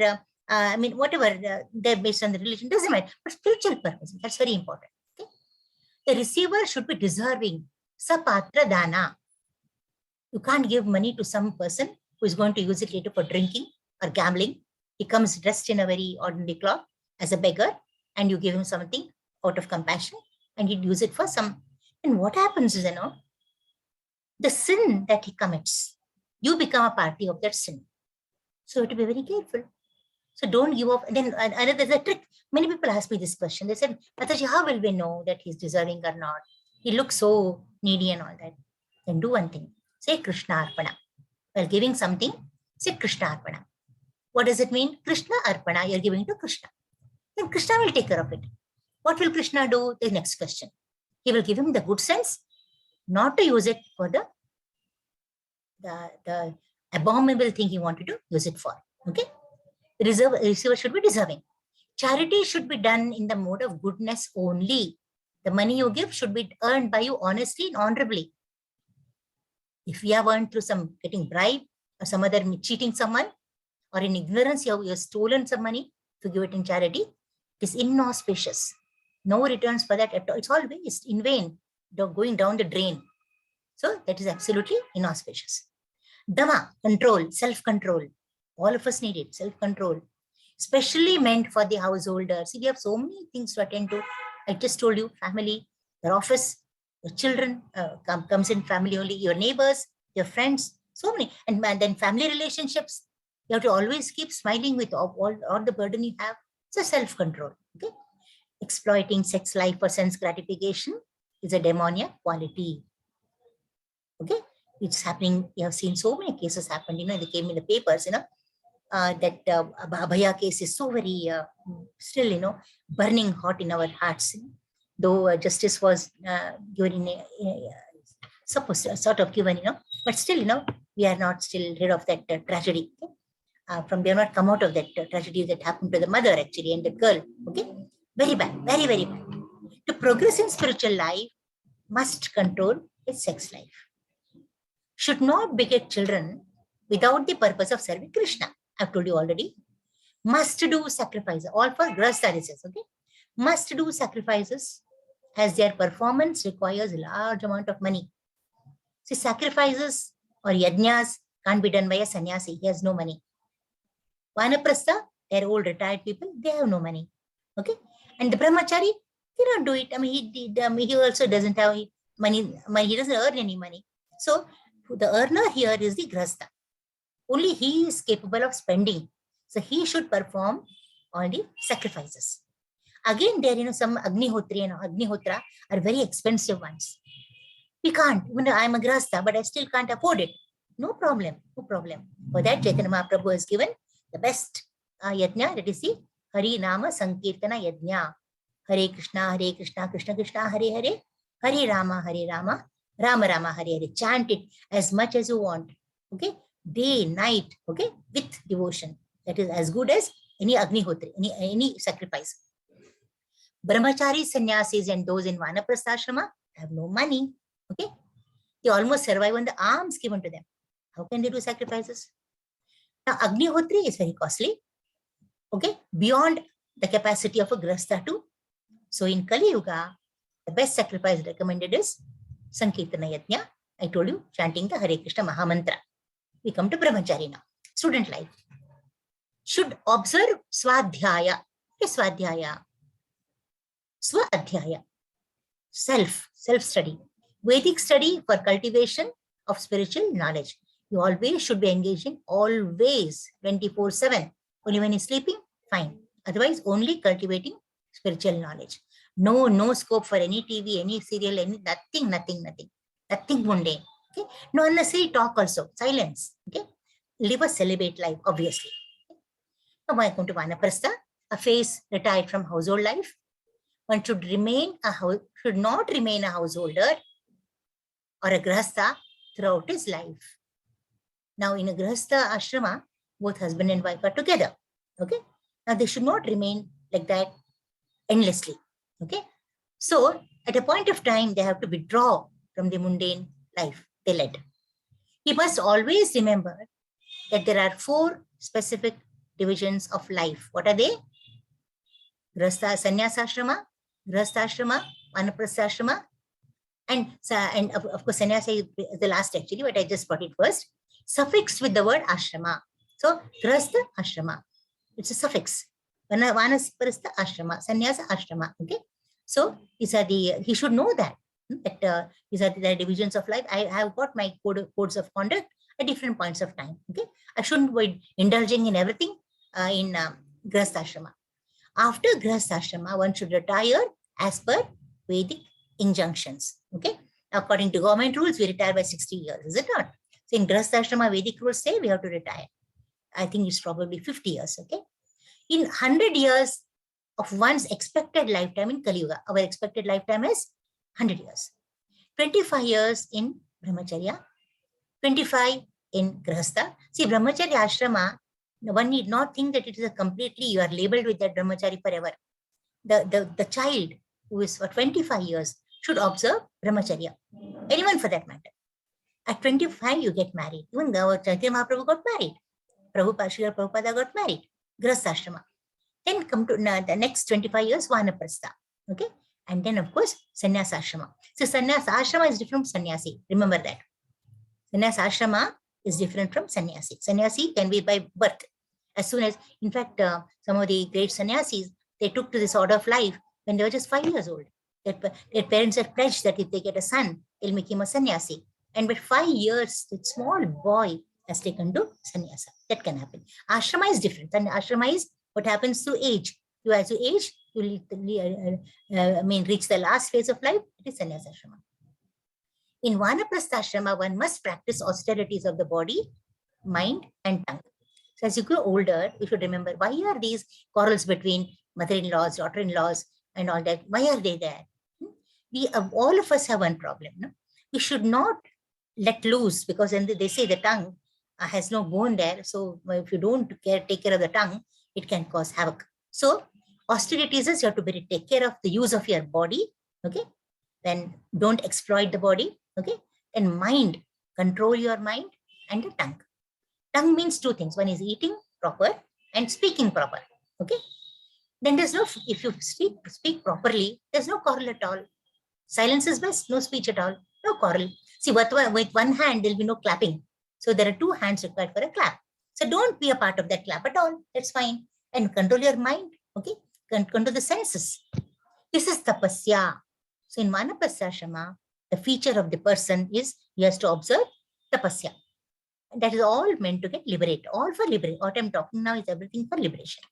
whatever, they're based on the religion, doesn't matter. But spiritual purpose, that's very important. Okay? The receiver should be deserving. Sapatra dana. You can't give money to some person who is going to use it later for drinking or gambling. He comes dressed in a very ordinary cloth as a beggar, and you give him something out of compassion, and he'd use it for some. And what happens is, the sin that he commits, you become a party of that sin. So you have to be very careful. So don't give up. And then there's a trick. Many people ask me this question. They said, Mataji, how will we know that he's deserving or not? He looks so needy and all that. Then do one thing. Say Krishna Arpana. While giving something, say Krishna Arpana. What does it mean? Krishna Arpana, you're giving to Krishna. Then Krishna will take care of it. What will Krishna do? The next question. He will give him the good sense not to use it for the abominable thing he wanted to use it for. Okay? The receiver should be deserving. Charity should be done in the mode of goodness only. The money you give should be earned by you honestly and honorably. If you have earned through some getting bribe or some other cheating someone, or in ignorance you have stolen some money to give it in charity, it is inauspicious. No returns for that at all. It's all waste, in vain, going down the drain. So that is absolutely inauspicious. Dama, control, self-control. All of us need it, self-control. Especially meant for the householders. See, we have so many things to attend to. I just told you, family, your office, your children, comes in family only, your neighbors, your friends, so many. And then family relationships. You have to always keep smiling with all the burden you have. It's a self-control. Okay? Exploiting sex life for sense gratification is a demoniac quality. Okay? It's happening. You have seen so many cases happen. They came in the papers, that Abhaya case is so very, still, burning hot in our hearts. Though justice was given sort of given, but still, we are not still rid of that tragedy. Okay? We have not come out of that tragedy that happened to the mother actually and the girl. Okay, very bad, very, very bad. To progress in spiritual life, must control his sex life. Should not beget children without the purpose of serving Krishna. I've told you already. Must do sacrifices, all for grastarises. Okay, must do sacrifices as their performance requires a large amount of money. See, sacrifices or yajnas can't be done by a sannyasi. He has no money. Vanaprastha, they're old retired people, they have no money. Okay, and the brahmachari cannot do it. He also doesn't have money. He doesn't earn any money. So the earner here is the grasta. Only he is capable of spending. So he should perform all the sacrifices. Again, there, some Agnihotri and Agnihotra are very expensive ones. We can't. I'm a grasta, but I still can't afford it. No problem, no problem. For that, Chaitanya Mahaprabhu has given the best yajna, that is the Hari Nama Sankirtana Yajna. Hare Krishna, Krishna Krishna, Hare Hare, Hare Rama, Rama Rama, Hare Hare. Chant it as much as you want. Okay, day, night. Okay, with devotion. That is as good as any Agnihotri, any sacrifice. Brahmachari, sannyasis, and those in Vanaprastha ashrama have no money. Okay, they almost survive on the alms given to them. How can they do sacrifices? Now, Agnihotri is very costly. Okay, beyond the capacity of a grahastha too. So in Kali Yuga, the best sacrifice recommended is Sankirtana Yajna. I told you, chanting the Hare Krishna Mahamantra. We come to Brahmachari now. Student life. Should observe Swadhyaya. What is Swadhyaya? Swadhyaya. Self-study. Vedic study for cultivation of spiritual knowledge. You always should be engaging, always, 24/7. Only when you're sleeping, fine. Otherwise, only cultivating spiritual knowledge. No scope for any TV, any serial, nothing mundane. Okay? No unnecessary talk also. Silence. Okay? Live a celibate life, obviously. Now I come to Vanaprastha, a phase retired from household life. One should not remain a householder or a grahastha throughout his life. Now in a grahastha ashrama, both husband and wife are together. Okay? Now they should not remain like that endlessly. Okay? So at a point of time, they have to withdraw from the mundane life they led. He must always remember that there are 4 specific divisions of life. What are they? Grahastha, sannyasa ashrama, grahastha ashrama, vanaprastha ashrama, and of course sannyasa is the last actually, but I just brought it first. Suffixed with the word ashrama. So grahastha ashrama. It's a suffix. Vanaprastha ashrama, sannyasa ashrama. Okay. So these are he should know that these are the divisions of life. I have got my codes of conduct at different points of time. Okay. I shouldn't be indulging in everything in grahastha ashrama. After grahastha ashrama, one should retire as per Vedic injunctions. Okay. According to government rules, we retire by 60 years, is it not? So in grahastha ashrama, Vedic rules say we have to retire. I think it's probably 50 years. Okay. In 100 years of one's expected lifetime in Kali Yuga, our expected lifetime is 100 years. 25 years in Brahmacharya, 25 in Grahastha. See, Brahmacharya ashrama, one need not think that it is a completely, you are labeled with that Brahmachari forever. The child who is for 25 years should observe Brahmacharya. Anyone for that matter. At 25, you get married. Even Chaitanya Mahaprabhu got married. Srila Prabhupada got married. Grahastha ashrama. Then come to the next 25 years, Vanaprastha. Okay. And then, of course, sannyasa ashrama. So, sannyasa ashrama is different from sannyasi. Remember that. Sannyasa ashrama is different from sannyasi. Sannyasi can be by birth. As soon as, in fact, some of the great sannyasis, they took to this order of life when they were just 5 years old. Their parents had pledged that if they get a son, they'll make him a sannyasi. And by 5 years, the small boy has taken to sannyasa. That can happen. Ashrama is different. And ashrama is what happens through age. As you age, you reach the last phase of life. It is sannyasa ashrama. In Vanaprastha ashrama, one must practice austerities of the body, mind, and tongue. So as you grow older, you should remember, why are these quarrels between mother-in-laws, daughter-in-laws, and all that? Why are they there? All of us have one problem. No? We should not let loose, because then they say the tongue has no bone there. So if you don't take care of the tongue, it can cause havoc. So austerities is you have to take care of the use of your body. Okay. Then don't exploit the body. Okay. Then mind, control your mind, and the tongue. Tongue means 2 things. One is eating proper and speaking proper. Okay. Then there's no, if you speak properly, there's no quarrel at all. Silence is best, no speech at all, no quarrel. See, with one hand, there'll be no clapping. So there are 2 hands required for a clap. So don't be a part of that clap at all. That's fine. And control your mind. Okay. Control the senses. This is tapasya. So in Vanaprastha ashrama, the feature of the person is he has to observe tapasya. And that is all meant to get liberated. All for liberation. What I'm talking now is everything for liberation.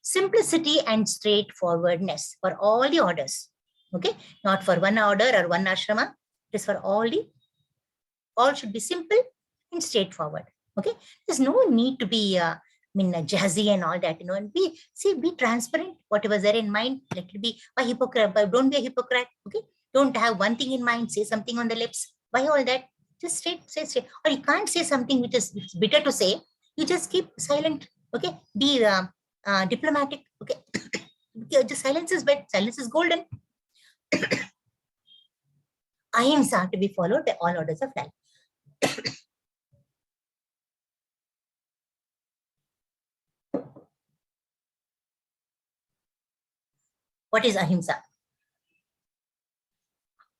Simplicity and straightforwardness for all the orders. Okay. Not for one order or one ashrama. It is for all should be simple and straightforward. Okay, there's no need to be jazzy and all that, and be transparent. Whatever's there in mind, let it be. Why hypocrite? But don't be a hypocrite. Okay, don't have one thing in mind, say something on the lips. Why all that? Just say straight. Or you can't say something which is bitter to say. You just keep silent. Okay, be diplomatic. Okay, just silence is bad. Silence is golden. Ahimsa to be followed by all orders of life. What is ahimsa?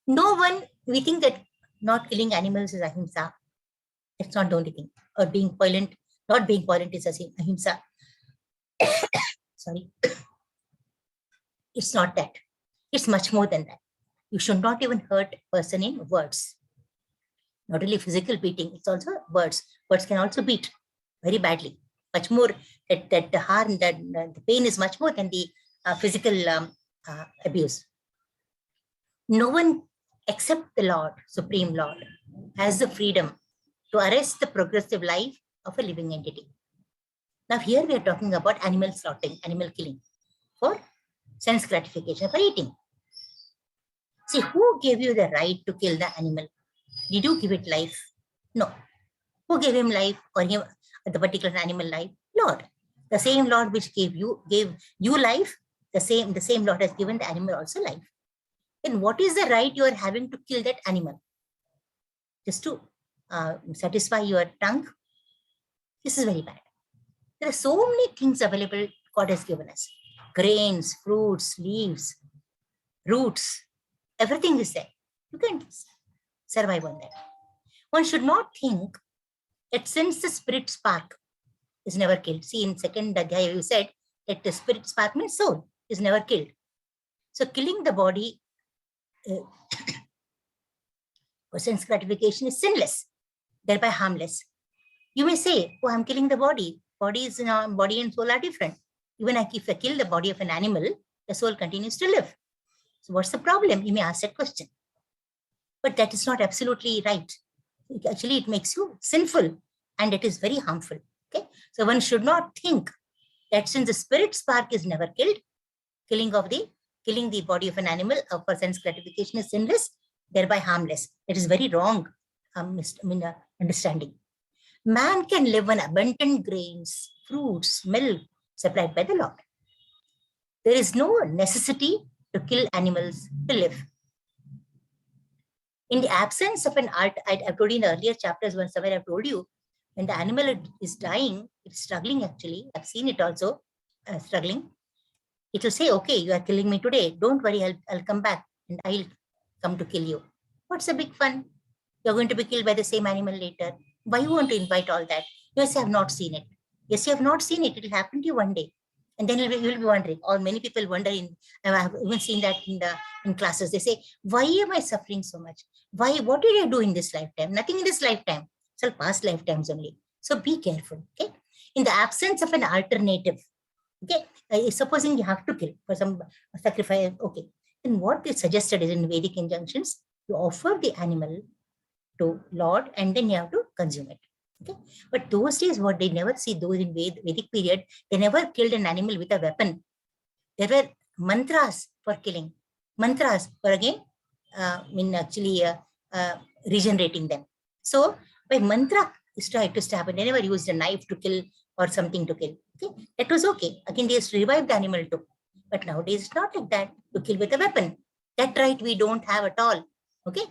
No one, we think that not killing animals is ahimsa. It's not the only thing. Or being violent, not being violent is ahimsa. Sorry. It's not that. It's much more than that. You should not even hurt a person in words. Not only physical beating, it's also words. Words can also beat very badly. Much more that the harm, that the pain is much more than the physical abuse. No one except the Lord, Supreme Lord, has the freedom to arrest the progressive life of a living entity. Now here we are talking about animal slaughtering, animal killing for sense gratification, for eating. See, who gave you the right to kill the animal? Did you give it life? No. Who gave him life, or him, the particular animal life? Lord. The same Lord which gave you life, the same Lord has given the animal also life. Then what is the right you are having to kill that animal? Just to satisfy your tongue? This is very bad. There are so many things available God has given us. Grains, fruits, leaves, roots, everything is there. You can survive on that. One should not think that since the spirit spark is never killed. See, in second Adhyaya, you said that the spirit spark means soul is never killed. So killing the body for sense gratification is sinless, thereby harmless. You may say, oh, I'm killing the body. Body and soul are different. Even if I kill the body of an animal, the soul continues to live. So what's the problem? You may ask that question. But that is not absolutely right. Actually, it makes you sinful and it is very harmful. Okay, so one should not think that since the spirit spark is never killed, killing the body of an animal for sense gratification is sinless, thereby harmless. That is very wrong understanding. Man can live on abundant grains, fruits, milk supplied by the Lord. There is no necessity to kill animals to live. In the absence of an art, I've told you in earlier chapters, somewhere I've told you, when the animal is dying, it's struggling actually. I've seen it also struggling. It will say, okay, you are killing me today. Don't worry, I'll come back and I'll come to kill you. What's the big fun? You're going to be killed by the same animal later. Why you want to invite all that? Yes, I have not seen it. Yes, you have not seen it. It will happen to you one day. And then you will be wondering, or many people wonder, I have even seen that in classes. They say, why am I suffering so much? Why? What did I do in this lifetime? Nothing in this lifetime. It's all past lifetimes only. So be careful. Okay. In the absence of an alternative, okay, supposing you have to kill for some sacrifice, okay, then what is suggested is in Vedic injunctions, you offer the animal to Lord and then you have to consume it. Okay, but those days, what they never see, those in Vedic period, they never killed an animal with a weapon. There were mantras for killing, mantras for again, regenerating them. So by mantra is tried to stab, and they never used a knife to kill or something to kill. Okay, that was okay. Again, they just revived the animal too. But nowadays it's not like that, to kill with a weapon. That right we don't have at all. Okay,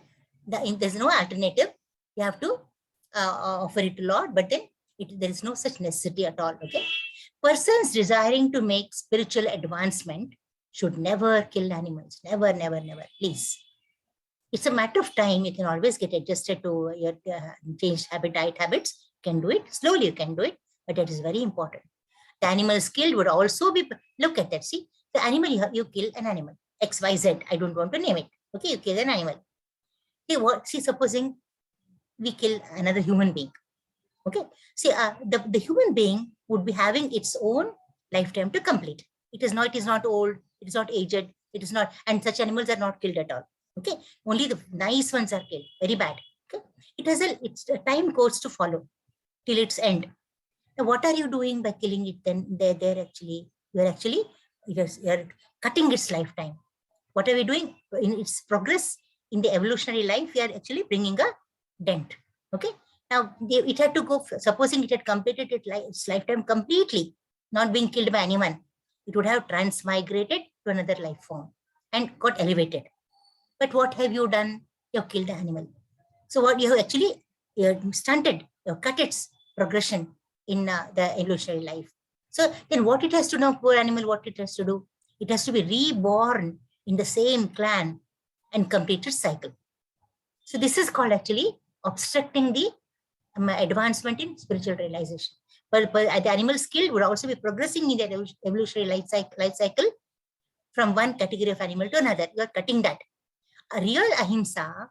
there's no alternative. You have to offer it to Lord, but then there is no such necessity at all. Okay, persons desiring to make spiritual advancement should never kill animals. Never, never, never. Please. It's a matter of time. You can always get adjusted to your changed diet habits. You can do it slowly. You can do it, but that is very important. The animals killed would also be. Look at that. See, the animal you kill an animal XYZ. I don't want to name it. Okay, you kill an animal. See, supposing we kill another human being. Okay, see, the human being would be having its own lifetime to complete. It is not old, it is not aged, it is not, and such animals are not killed at all. Okay, only the nice ones are killed, very bad. Okay, it's a time course to follow till its end. Now, what are you doing by killing it? Then you're cutting its lifetime. What are we doing in its progress in the evolutionary life? We are actually bringing a dent. Okay. Now it had to go. Supposing it had completed its lifetime completely, not being killed by anyone, it would have transmigrated to another life form and got elevated. But what have you done? You have killed the animal. So what you have actually stunted, you have cut its progression in the evolutionary life. So then what it has to know, poor animal, what it has to do? It has to be reborn in the same clan and complete its cycle. So this is called actually obstructing the advancement in spiritual realization. But the animal skill would also be progressing in the evolutionary life cycle from one category of animal to another. You are cutting that. A real ahimsa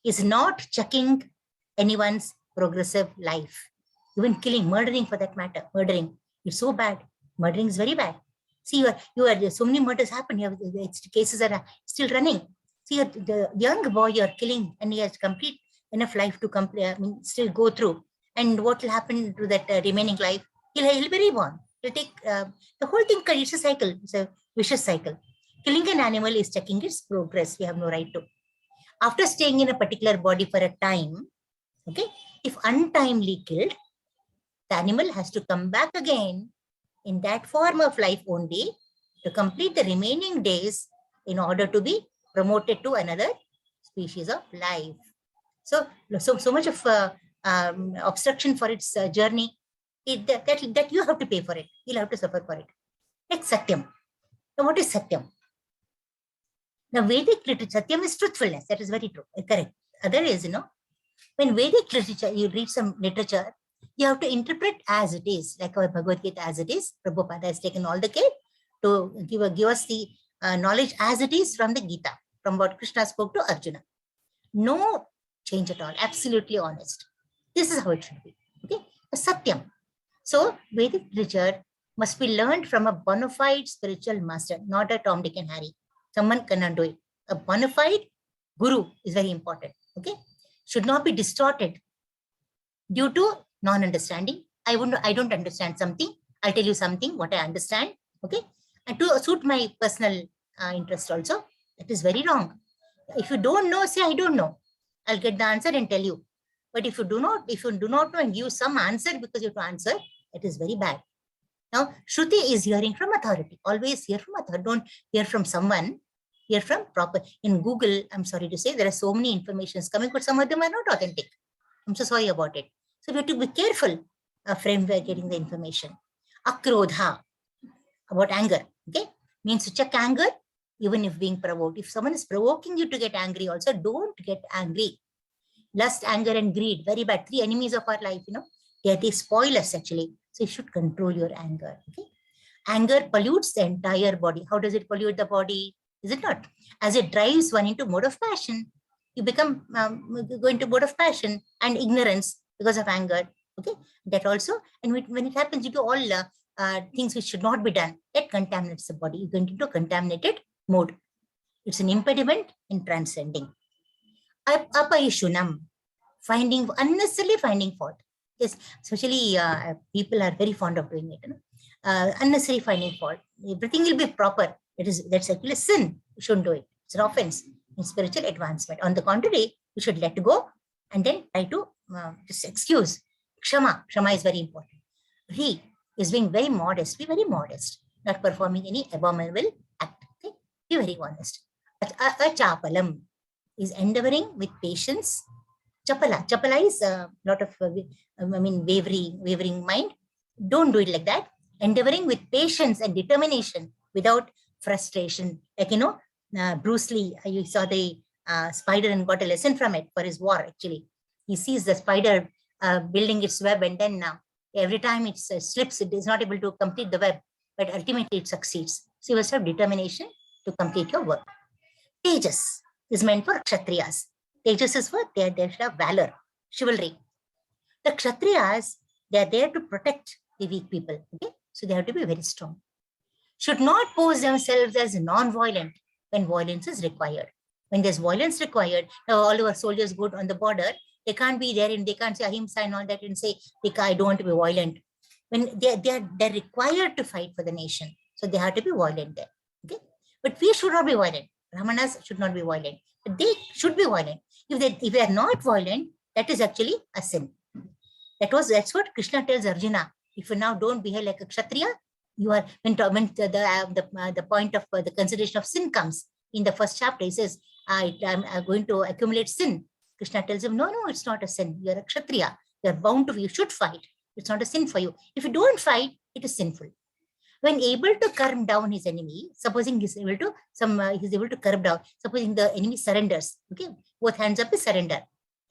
is not checking anyone's progressive life. Even killing, murdering for that matter, murdering. It's so bad. Murdering is very bad. See, so many murders happen. Cases are still running. See, the young boy you're killing and he has complete enough life to still go through. And what will happen to that remaining life? He'll be reborn. He'll take the whole thing. It's a cycle. It's a vicious cycle. Killing an animal is checking its progress. We have no right to. After staying in a particular body for a time, okay, if untimely killed, the animal has to come back again in that form of life only to complete the remaining days in order to be promoted to another species of life. So much of obstruction for its journey, that you have to pay for it. You'll have to suffer for it. Next, Satyam. Now, what is Satyam? Now, Vedic literature, Satyam is truthfulness. That is very true. Correct. Other is, when Vedic literature, you read some literature, you have to interpret as it is, like our Bhagavad Gita as it is. Prabhupada has taken all the care to give us the knowledge as it is from the Gita, from what Krishna spoke to Arjuna. No change at all. Absolutely honest. This is how it should be. Okay. Satyam. So Vedic literature must be learned from a bona fide spiritual master, not a Tom, Dick, and Harry. Someone cannot do it. A bona fide guru is very important. Okay. Should not be distorted due to non-understanding. I don't understand something. I'll tell you something, what I understand. Okay. And to suit my personal interest also. That is very wrong. If you don't know, say, I don't know. I'll get the answer and tell you. But if you do not know and give some answer because you have to answer, it is very bad. Now, Shruti is hearing from authority. Always hear from authority. Don't hear from someone. Hear from proper. In Google, I'm sorry to say, there are so many informations coming, but some of them are not authentic. I'm so sorry about it. So we have to be careful frame we're getting the information. Akrodha, about anger. Okay, means to check anger, even if being provoked. If someone is provoking you to get angry, also don't get angry. Lust, anger, and greed, very bad. 3 enemies of our life. They spoil us actually. So you should control your anger. Okay, anger pollutes the entire body. How does it pollute the body? Is it not? As it drives one into mode of passion, you become go into mode of passion and ignorance because of anger. Okay, that also, and when it happens, you do all things which should not be done. That contaminates the body. You go into a contaminated mode. It's an impediment in transcending. Apayishunam, unnecessarily finding fault. Yes, especially people are very fond of doing it. Unnecessary finding fault. Everything will be proper. That's actually a sin. You shouldn't do it. It's an offense in spiritual advancement. On the contrary, you should let go and then try to just excuse. Kshama is very important. He is being very modest. Be very modest, not performing any abominable act. Okay? Be very honest. Achapalam is endeavoring with patience. Chapala is a lot of wavering mind. Don't do it like that. Endeavoring with patience and determination without frustration. Like Bruce Lee, you saw the spider and got a lesson from it for his war. Actually, he sees the spider building its web, and then every time it slips, it is not able to complete the web, but ultimately it succeeds. So you must have determination to complete your work. Tejas is meant for Kshatriyas. Tejas is for they should have valor, chivalry. The Kshatriyas, they are there to protect the weak people. Okay, so they have to be very strong. Should not pose themselves as non-violent when violence is required. When there's violence required, now all our soldiers go on the border, They can't be there and they can't say ahimsa and all that and say, I don't want to be violent. When they're required to fight for the nation. So they have to be violent there. Okay. But we should not be violent. Brahmanas should not be violent. But they should be violent. If they are not violent, that is actually a sin. That's what Krishna tells Arjuna. If you now don't behave like a Kshatriya, you are when the point of the consideration of sin comes in the first chapter. He says, I'm going to accumulate sin. Krishna tells him, no, it's not a sin. You are a Kshatriya. You are bound to. You should fight. It's not a sin for you. If you don't fight, it is sinful. When able to curb down his enemy, supposing he's able to curb down. Supposing the enemy surrenders. Okay, both hands up is surrender.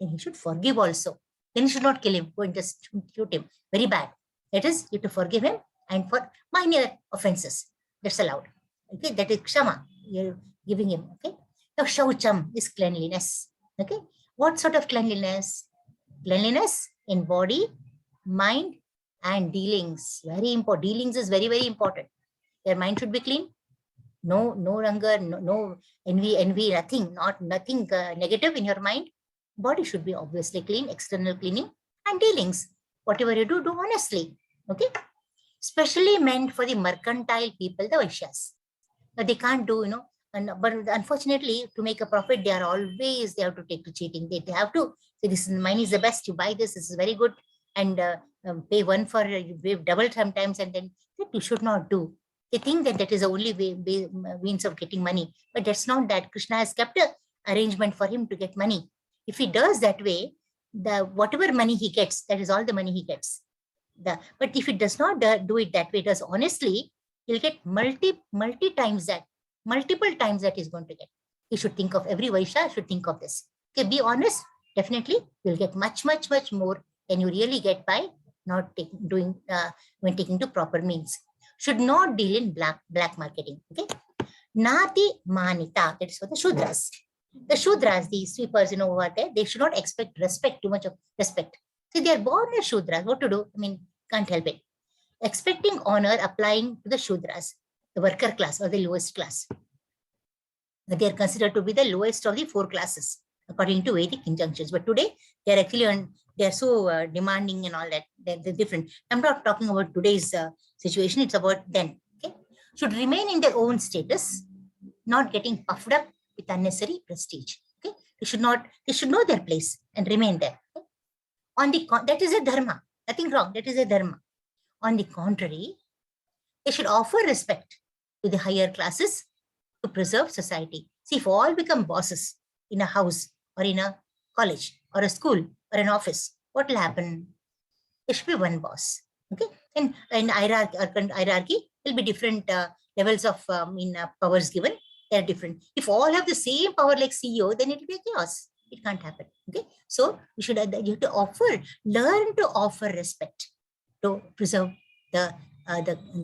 Then he should forgive also. Then you should not kill him. Go and just shoot him. Very bad. That is, you have to forgive him, and for minor offenses, that's allowed. Okay, that is kshama. You're giving him. Okay. Now shaucham is cleanliness. Okay. What sort of cleanliness? Cleanliness in body, mind, and dealings. Very important. Dealings is very, very important. Your mind should be clean. No anger, no envy, nothing negative in your mind. Body should be obviously clean, external cleaning, and dealings. Whatever you do honestly. Okay. Especially meant for the mercantile people, the Vaishyas. They can't do, but unfortunately, to make a profit, they have to take to cheating. They have to say, this mine is the best, you buy this is very good, and pay one for, you double sometimes, and then that you should not do. They think that is the only means of getting money, but that's not that. Krishna has kept an arrangement for him to get money. If he does that way, whatever money he gets, that is all the money he gets. But if he does not do it that way, does honestly, he'll get multiple times that he's going to get. He should think of every Vaishya should think of this. Okay, be honest. Definitely, you'll get much more than you really get by not when taking to proper means. Should not deal in black marketing. Okay, nati manita. That is for the Shudras. The Shudras, the sweepers, over there, they should not expect too much of respect. See, they are born as Shudras. What to do? Can't help it. Expecting honor applying to the Shudras, the worker class or the lowest class. They are considered to be the lowest of the 4 classes according to Vedic injunctions. But today they are actually they are so demanding and all that. They're different. I'm not talking about today's situation. It's about then. Okay, should remain in their own status, not getting puffed up with unnecessary prestige. Okay, they should know their place and remain there. Okay? That is a dharma. Nothing wrong. That is a dharma. On the contrary, they should offer respect to the higher classes to preserve society. See, if all become bosses in a house or in a college or a school or an office, what will happen? There should be one boss. Okay, and in hierarchy will be different levels of powers given. They are different. If all have the same power like CEO, then it will be chaos. It can't happen. Okay, so you have to learn to offer respect to preserve the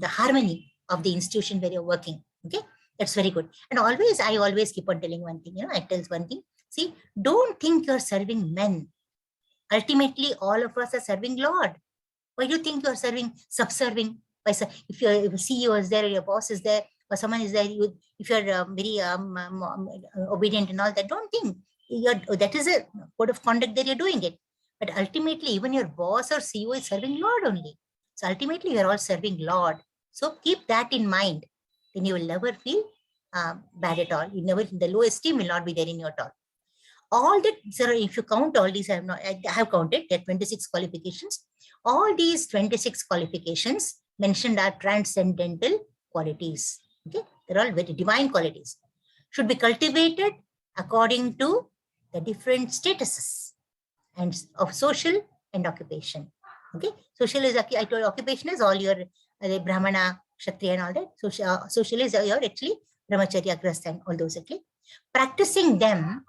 harmony of the institution where you're working. Okay, that's very good. And I always keep on telling one thing. I tell one thing. See, don't think you're serving men. Ultimately, all of us are serving Lord. Why do you think you're subserving? If your CEO is there, or your boss is there, or someone is there, if you're very obedient and all that, don't think that is a code of conduct that you're doing it. But ultimately, even your boss or CEO is serving Lord only. So ultimately, you're all serving Lord. So keep that in mind. Then you will never feel bad at all. The low esteem will not be there in you at all. All that, sir, if you count all these, I have counted, there are 26 qualifications. All these 26 qualifications mentioned are transcendental qualities. Okay, they're all very divine qualities. Should be cultivated according to the different statuses and of social and occupation. Okay, social is, I told, occupation is all your Brahmana, Kshatriya and all that. Social is your actually Brahmacharya, Grastha and all those. Okay, practicing them,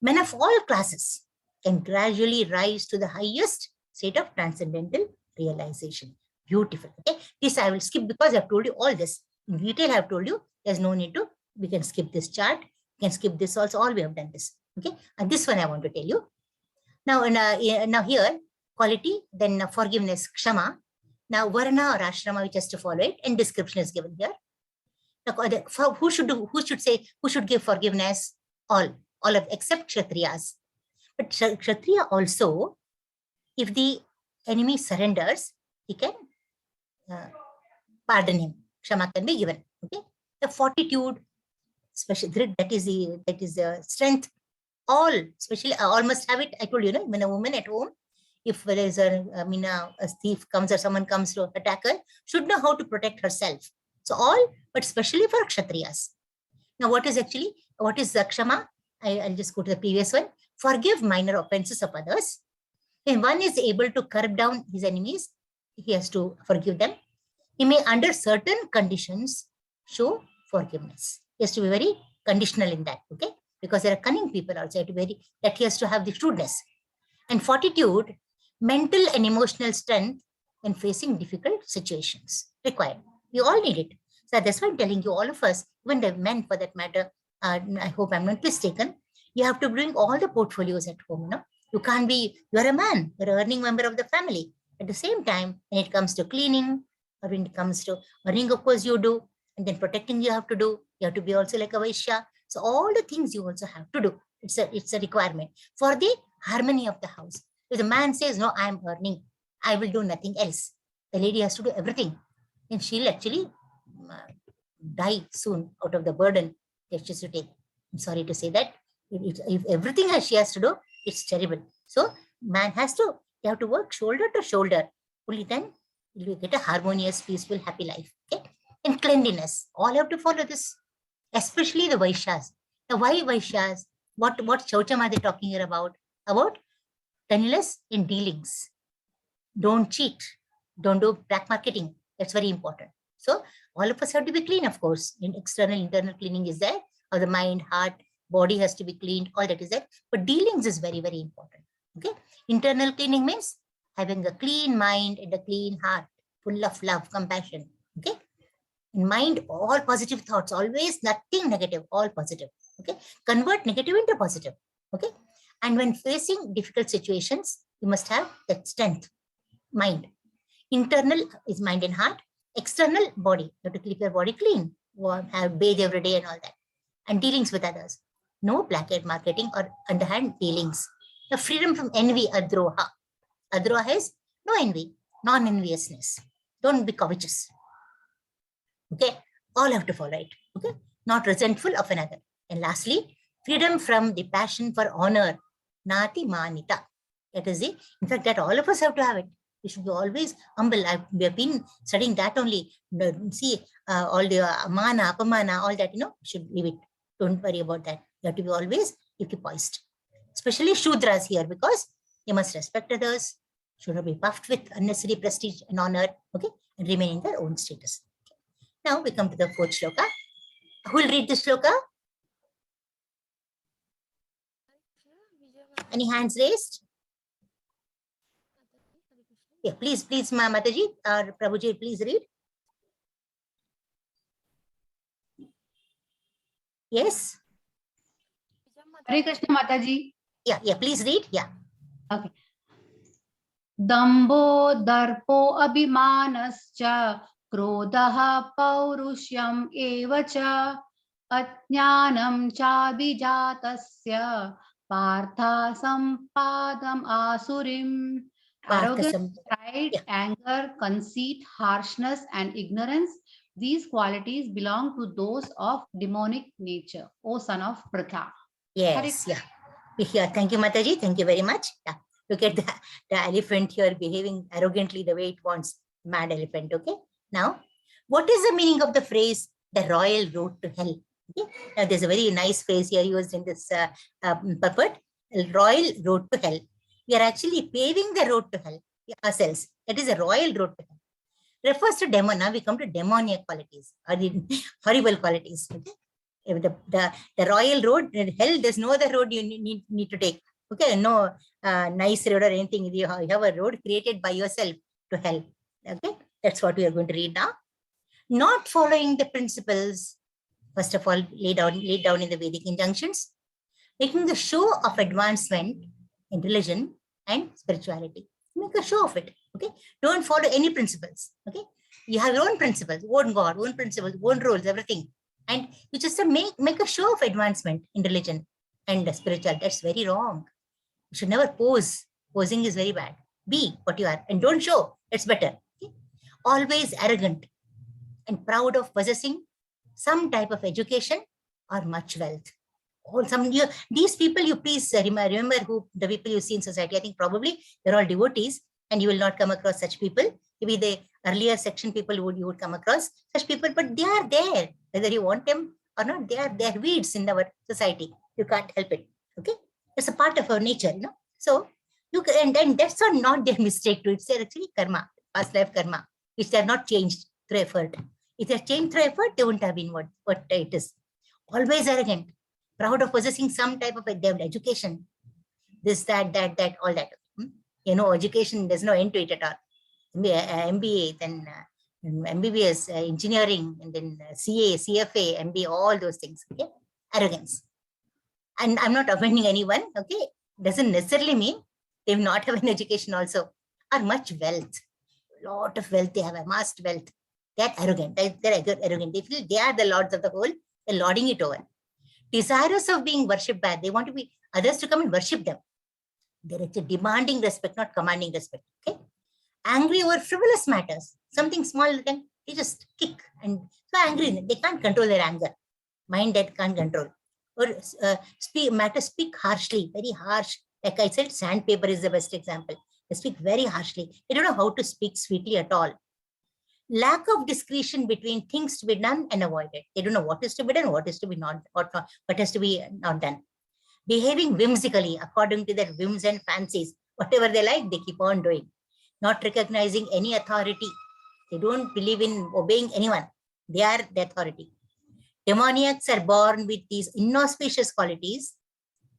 men of all classes can gradually rise to the highest state of transcendental realization. Beautiful. Okay, this I will skip because I have told you all this in detail. I have told you there's no need to. We can skip this chart. We can skip this also. All we have done this. Okay, and this one I want to tell you now. Now here quality, then forgiveness, kshama. Now varna or ashrama, which has to follow it, and description is given here. Now, who should give forgiveness? All of except Kshatriyas. But Kshatriya also, if the enemy surrenders, he can pardon him. Kshama can be given. Okay, the fortitude, special that is the strength. All, especially all must have it. I told you, when a woman at home, if there is a thief comes or someone comes to attack her, should know how to protect herself. So all, but especially for Kshatriyas. Now, what is Kshama? I'll just go to the previous one. Forgive minor offenses of others. When one is able to curb down his enemies, he has to forgive them. He may, under certain conditions, show forgiveness. He has to be very conditional in that, okay? Because there are cunning people outside, that he has to have the shrewdness. And fortitude, mental and emotional strength in facing difficult situations required. We all need it. So that's why I'm telling you, all of us, even the men for that matter, I hope I'm not mistaken, you have to bring all the portfolios at home. You can't be, you're a man, you're an earning member of the family. At the same time, when it comes to cleaning, or when it comes to earning, of course you do, and then protecting you have to do. You have to be also like a Vaishya. So all the things you also have to do. It's a requirement for the harmony of the house. If the man says, no, I'm earning, I will do nothing else, the lady has to do everything. And she'll actually die soon out of the burden that she has to take. I'm sorry to say that. If everything she has to do, it's terrible. So man you have to work shoulder to shoulder. Only then you get a harmonious, peaceful, happy life. Okay? And cleanliness. All have to follow this, especially the Vaishyas. Now, why Vaishyas? What Shaucham are they talking here about? About cleanliness in dealings. Don't cheat. Don't do black marketing. That's very important. So all of us have to be clean, of course. In external, internal cleaning is there. Of the mind, heart, body has to be cleaned. All that is there. But dealings is very, very important. Okay. Internal cleaning means having a clean mind and a clean heart, full of love, compassion. Okay. In mind, all positive thoughts, always nothing negative, all positive. Okay. Convert negative into positive. Okay. And when facing difficult situations, you must have that strength, mind. Internal is mind and heart. External, body. You have to keep your body clean. Have bathe every day and all that. And dealings with others. No blackhead marketing or underhand dealings. The freedom from envy, adroha. Adroha is no envy, non-enviousness. Don't be covetous. Okay, all have to follow it. Okay, not resentful of another. And lastly, freedom from the passion for honor, nati manita. That is it. In fact, that all of us have to have it. We should be always humble. We have been studying that only. See, all the mana, apamana, all that, you should leave it. Don't worry about that. You have to be always equipoised. Especially Shudras here, because you must respect others, should not be puffed with unnecessary prestige and honor, okay, and remain in their own status. Okay. Now we come to the fourth shloka. Who will read this shloka? Any hands raised? Yeah, please, Mataji or Prabhuji, please read. Yes. Hare Krishna Mataji. Yeah, please read. Yeah. Okay. Dambo darpo abhimanascha krodha paurushyam evacha ajnanam chabijatasya partha sampadam asurim. Arrogance, pride, anger, conceit, harshness, and ignorance, these qualities belong to those of demonic nature, O son of Pritha. Yes, yeah. Thank you, Mataji. Thank you very much. Yeah. Look at the elephant here behaving arrogantly the way it wants. Mad elephant, okay? Now, what is the meaning of the phrase, the royal road to hell? Okay? Now, there's a very nice phrase here used in this purport, royal road to hell. We are actually paving the road to hell ourselves. That is a royal road to hell. Refers to demon. Now we come to demoniac qualities, or the horrible qualities. Okay? If the royal road, hell, there's no other road you need to take. Okay, no nice road or anything. You have a road created by yourself to hell. Okay, that's what we are going to read now. Not following the principles, first of all, laid down in the Vedic injunctions, making the show of advancement in religion and spirituality. Make a show of it. Okay, don't follow any principles. Okay, you have your own principles, own God, own principles, own rules, everything, and you just make a show of advancement in religion and spirituality. That's very wrong. You should never pose. Posing is very bad. Be what you are and don't show. It's better. Okay? Always arrogant and proud of possessing some type of education or much wealth. These people, you please remember who the people you see in society. I think probably they're all devotees, and you will not come across such people. Maybe the earlier section people you would come across such people, but they are there, whether you want them or not. They are weeds in our society. You can't help it. Okay, it's a part of our nature, you know. So you can, and that's not their mistake too. It's their actually karma, past life karma, which they have not changed through effort. If they changed through effort, they wouldn't have been what it is. Always arrogant, proud of possessing some type of education. This, that, all that. You know, education, there's no end to it at all. MBA, then MBBS, engineering, and then CA, CFA, MBA, all those things. Okay, arrogance. And I'm not offending anyone. Okay, doesn't necessarily mean they have not have an education also, or much wealth. Lot of wealth they have, amassed wealth. They're arrogant. They're arrogant. They feel they are the lords of the whole. They're lording it over. Desirous of being worshipped by, they want to be others to come and worship them. They're actually demanding respect, not commanding respect. Okay. Angry over frivolous matters. Something small, they just kick and so angry. They can't control their anger. Mind that can't control. Or speak harshly, very harsh. Like I said, sandpaper is the best example. They speak very harshly. They don't know how to speak sweetly at all. Lack of discretion between things to be done and avoided. They don't know what is to be done, what is to be not, what has to be not done. Behaving whimsically according to their whims and fancies. Whatever they like, they keep on doing. Not recognizing any authority. They don't believe in obeying anyone. They are the authority. Demoniacs are born with these inauspicious qualities,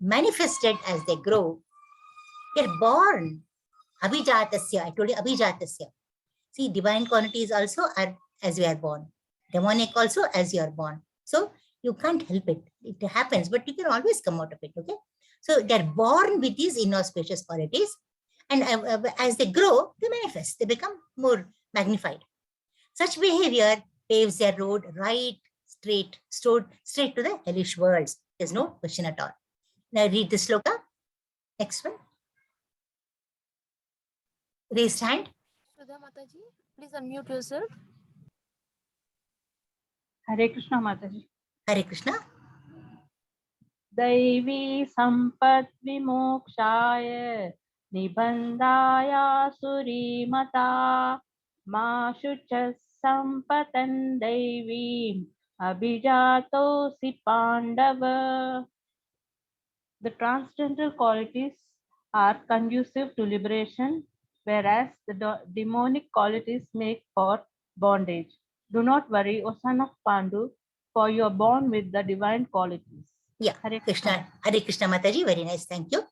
manifested as they grow. They're born. Abhijatasya. I told you abhijatasya. See, divine qualities also are as we are born. Demonic also as you are born. So you can't help it. It happens, but you can always come out of it. Okay. So they're born with these inauspicious qualities. And as they grow, they manifest. They become more magnified. Such behavior paves their road straight to the hellish worlds. There's no question at all. Now read the sloka. Next one. Raised hand. Sudha Mataji, please unmute yourself. Hare Krishna Mataji. Hare Krishna. Daivi sampat vimokshaya nibandhaya surimata ma shuchas sampatan daivim abhijato si pandava. The transcendental qualities are conducive to liberation, whereas the demonic qualities make for bondage. Do not worry, O son of Pandu, for you are born with the divine qualities. Yeah, Hare Krishna Mataji, very nice, thank you.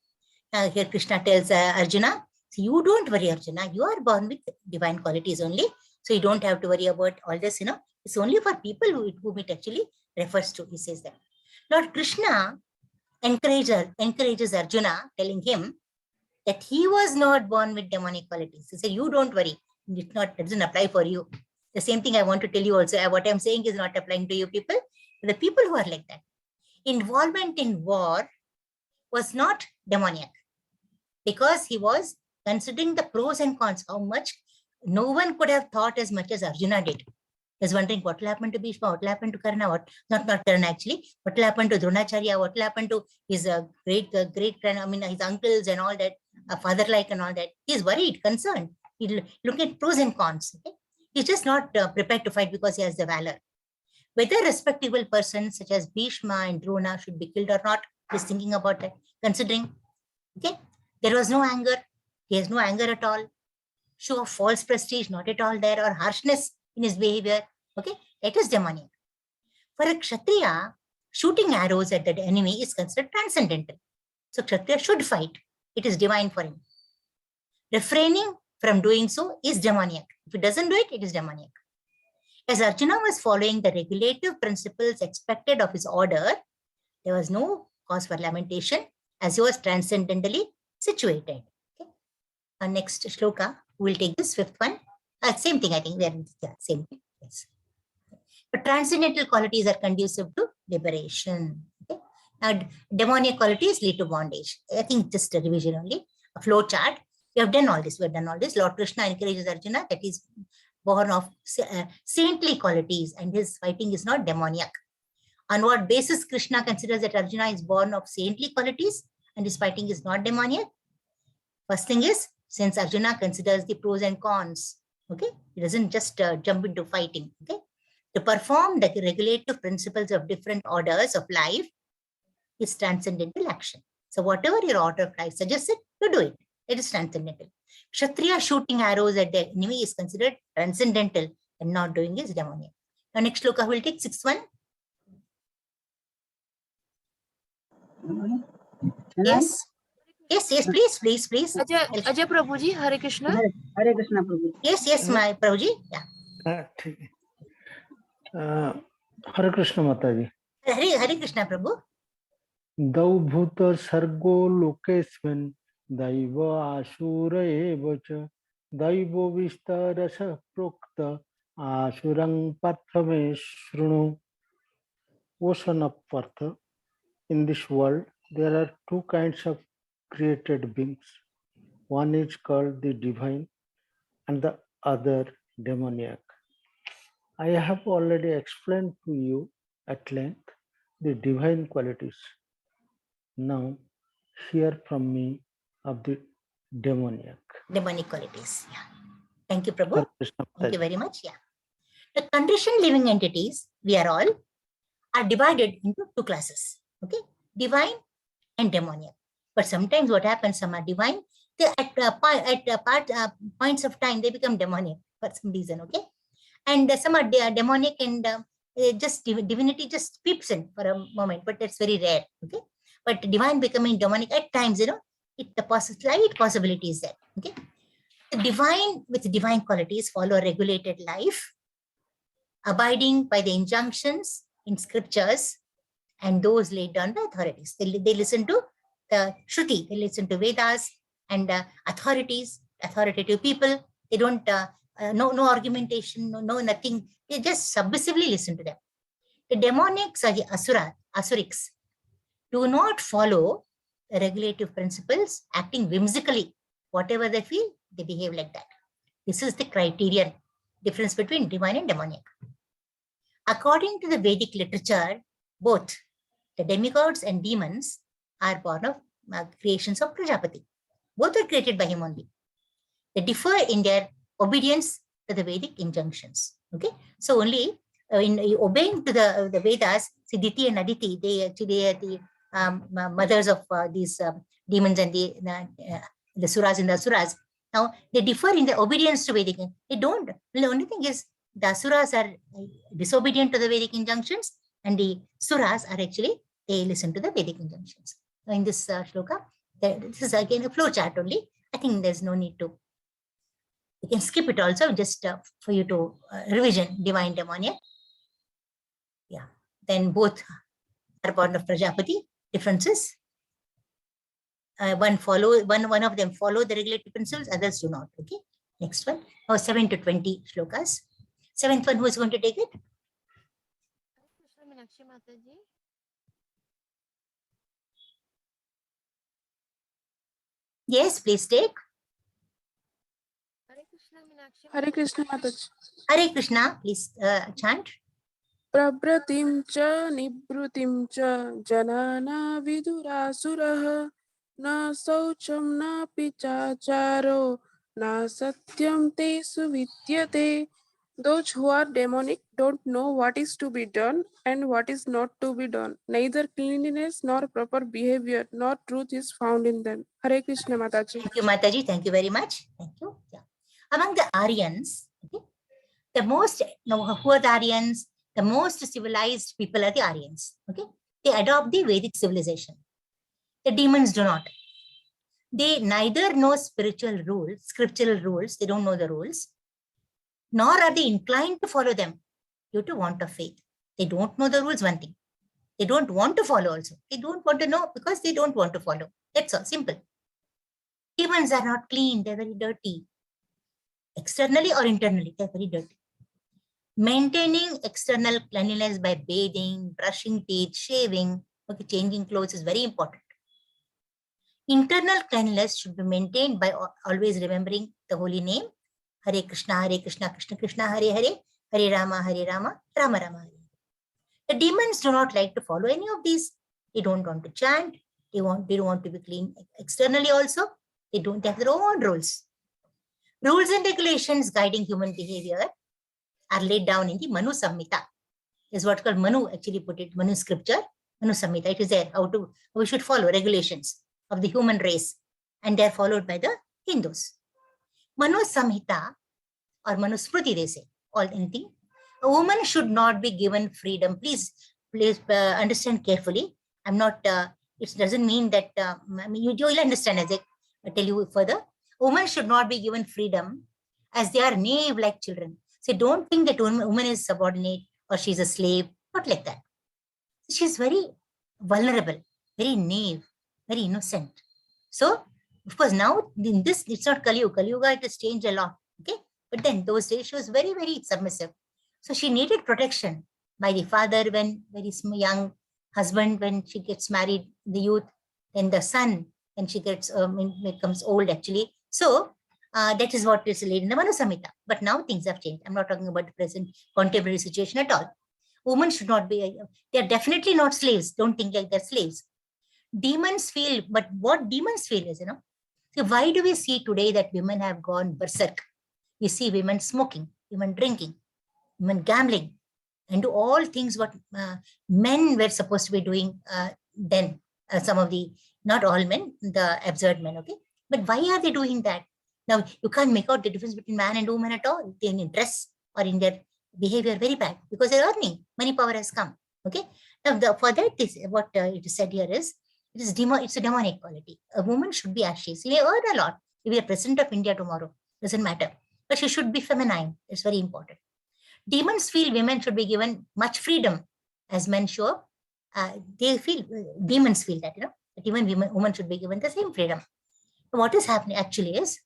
Here Krishna tells Arjuna, so you don't worry, Arjuna, you are born with divine qualities only, so you don't have to worry about all this, you know, it's only for people whom it actually refers to, he says that. Lord Krishna encourages Arjuna, telling him that he was not born with demonic qualities. He said, you don't worry, it doesn't apply for you. The same thing I want to tell you also. What I'm saying is not applying to you people. The people who are like that. Involvement in war was not demoniac, because he was considering the pros and cons, how much no one could have thought as much as Arjuna did. He was wondering what will happen to Bhishma, what will happen to Karna, not Karna actually, what will happen to Dronacharya, what will happen to his great his uncles and all that, father-like and all that. He's worried, concerned. He look at pros and cons. Okay? He's just not prepared to fight because he has the valor. Whether respectable persons such as Bhishma and Drona should be killed or not, he's thinking about that, considering. Okay, there was no anger. He has no anger at all. Show of false prestige, not at all there, or harshness in his behavior. Okay, it is demonic. For a Kshatriya, shooting arrows at the enemy is considered transcendental. So Kshatriya should fight. It is divine for him. Refraining from doing so is demoniac. If he doesn't do it, it is demoniac. As Arjuna was following the regulative principles expected of his order, there was no cause for lamentation as he was transcendentally situated. Okay. Our next shloka, we'll take this fifth one. Same thing, I think. Same thing. Yes. But transcendental qualities are conducive to liberation. Okay. Demoniac qualities lead to bondage. I think just a revision only, a flow chart. We have done all this. We have done all this. Lord Krishna encourages Arjuna that he's born of saintly qualities and his fighting is not demoniac. On what basis Krishna considers that Arjuna is born of saintly qualities and his fighting is not demoniac? First thing is, since Arjuna considers the pros and cons, okay? He doesn't just jump into fighting, okay? To perform the regulative principles of different orders of life is transcendental action. So whatever your order of life suggests it, you do it. It is transcendental. Kshatriya shooting arrows at the enemy is considered transcendental and not doing is demoniac. Now next shloka will take 6-1. Yes. Yes, please. Ajay Prabhuji, Hare Krishna. Hare Krishna Prabhu. Yes, my Prabhuji. Yeah. ठीक है। हरे कृष्ण माता जी। Hare Krishna Prabhu. दौभूत सर्गो लोकेस्मिन् दैव आसुर एव च दैवो विस्तरश प्रोक्त आसुरं पार्थ मे शृणु। Ocean of Partha. In this world, there are two kinds of created beings. One is called the divine and the other demoniac. I have already explained to you at length the divine qualities. Now, hear from me of the demoniac. Demonic qualities. Yeah. Thank you, Prabhu. Hare Krishna Thank you Mataji. very much. Yeah. The conditioned living entities, we are all, are divided into two classes. Okay. Divine and demoniac. But sometimes what happens, some are divine, they points of time, they become demonic for some reason. Okay. And some are demonic and just divinity just peeps in for a moment, but that's very rare. Okay. But divine becoming demonic at times, the slight possibility is there. Okay. The divine with divine qualities follow a regulated life, abiding by the injunctions in scriptures and those laid down by authorities. They listen to the Shruti, they listen to Vedas and authorities, authoritative people. They don't, no argumentation, no nothing. They just submissively listen to them. The demonics or the asurics do not follow the regulative principles, acting whimsically. Whatever they feel, they behave like that. This is the criterion difference between divine and demoniac. According to the Vedic literature, both the demigods and demons are born of creations of Prajapati. Both are created by him only. They differ in their obedience to the Vedic injunctions. Okay, so only in obeying to the Vedas, Siddhiti and Aditi, they actually are the mothers of these demons and the suras and the asuras. Now they differ in the obedience to Vedic. They don't. The only thing is the asuras are disobedient to the Vedic injunctions, and the suras are actually they listen to the Vedic injunctions. So in this shloka, this is again a flow chart only. I think there's no need to. You can skip it also just for you to revision divine demoniac. Yeah. Then both are born of Prajapati. Differences. One of them follow the regulatory principles, others do not. Okay. Next one. Oh, 7 to 20 shlokas. 7th one, who is going to take it? Meenakshi Mataji. Yes, please take. Hare Krishna Meenakshi. Hare Krishna Mataji. Hare Krishna, please chant. Prabhratim cha nibrutim cha janana vidurasuraha na saucham na pichacharo na satyam te suvidyate. Those who are demonic don't know what is to be done and what is not to be done. Neither cleanliness nor proper behavior nor truth is found in them. Hare Krishna Mataji. Thank you, Mataji. Thank you very much. Thank you. Yeah. Among the Aryans, okay, who are the Aryans? The most civilized people are the Aryans. Okay, they adopt the Vedic civilization. The demons do not. They neither know scriptural rules. They don't know the rules, nor are they inclined to follow them due to want of faith. They don't know the rules. One thing, they don't want to follow. Also, they don't want to know because they don't want to follow. That's all. Simple. Demons are not clean. They're very dirty. Externally or internally, they're very dirty. Maintaining external cleanliness by bathing, brushing teeth, shaving, Okay, changing clothes is very important. Internal cleanliness should be maintained by always remembering the holy name. Hare Krishna, Krishna Krishna, Hare Hare, Hare Rama, Rama Rama. Hare. The demons do not like to follow any of these. They don't want to chant. They don't want to be clean externally also. They have their own rules. Rules and regulations guiding human behavior are laid down in the Manu Samhita. Is what called Manu actually put it, Manu scripture, Manu Samhita. It is there how we should follow regulations of the human race, and they are followed by the Hindus. Manu Samhita or Manu Smriti, they say, all anything. A woman should not be given freedom. Please understand carefully. I'm not, it doesn't mean that, you will understand as I tell you further. A woman should not be given freedom as they are naive like children. So don't think that woman is subordinate or she's a slave, not like that. She's very vulnerable, very naive, very innocent. So, of course, now in this, it's not Kali Yuga. Kali Yuga, it has changed a lot. Okay. But then those days she was very, very submissive. So she needed protection by the father when very young, husband when she gets married, the youth, then the son when she gets becomes old actually. So that is what is laid in the Manu Samhita. But now things have changed. I'm not talking about the present contemporary situation at all. Women should not be, they are definitely not slaves. Don't think like they're slaves. Demons feel, but what demons feel is, so why do we see today that women have gone berserk? We see women smoking, women drinking, women gambling, and do all things what men were supposed to be doing then. Some of the, not all men, the absurd men, okay? But why are they doing that? Now, you can't make out the difference between man and woman at all. They're in dress or in their behavior very bad because they're earning. Money power has come, okay? Now, for that, what it is said here is, it's a demonic quality. A woman should be as she is. She may earn a lot. If we are president of India tomorrow, doesn't matter. But she should be feminine. It's very important. Demons feel women should be given much freedom as men show. They feel, demons feel that, that even women should be given the same freedom. So what is happening actually is,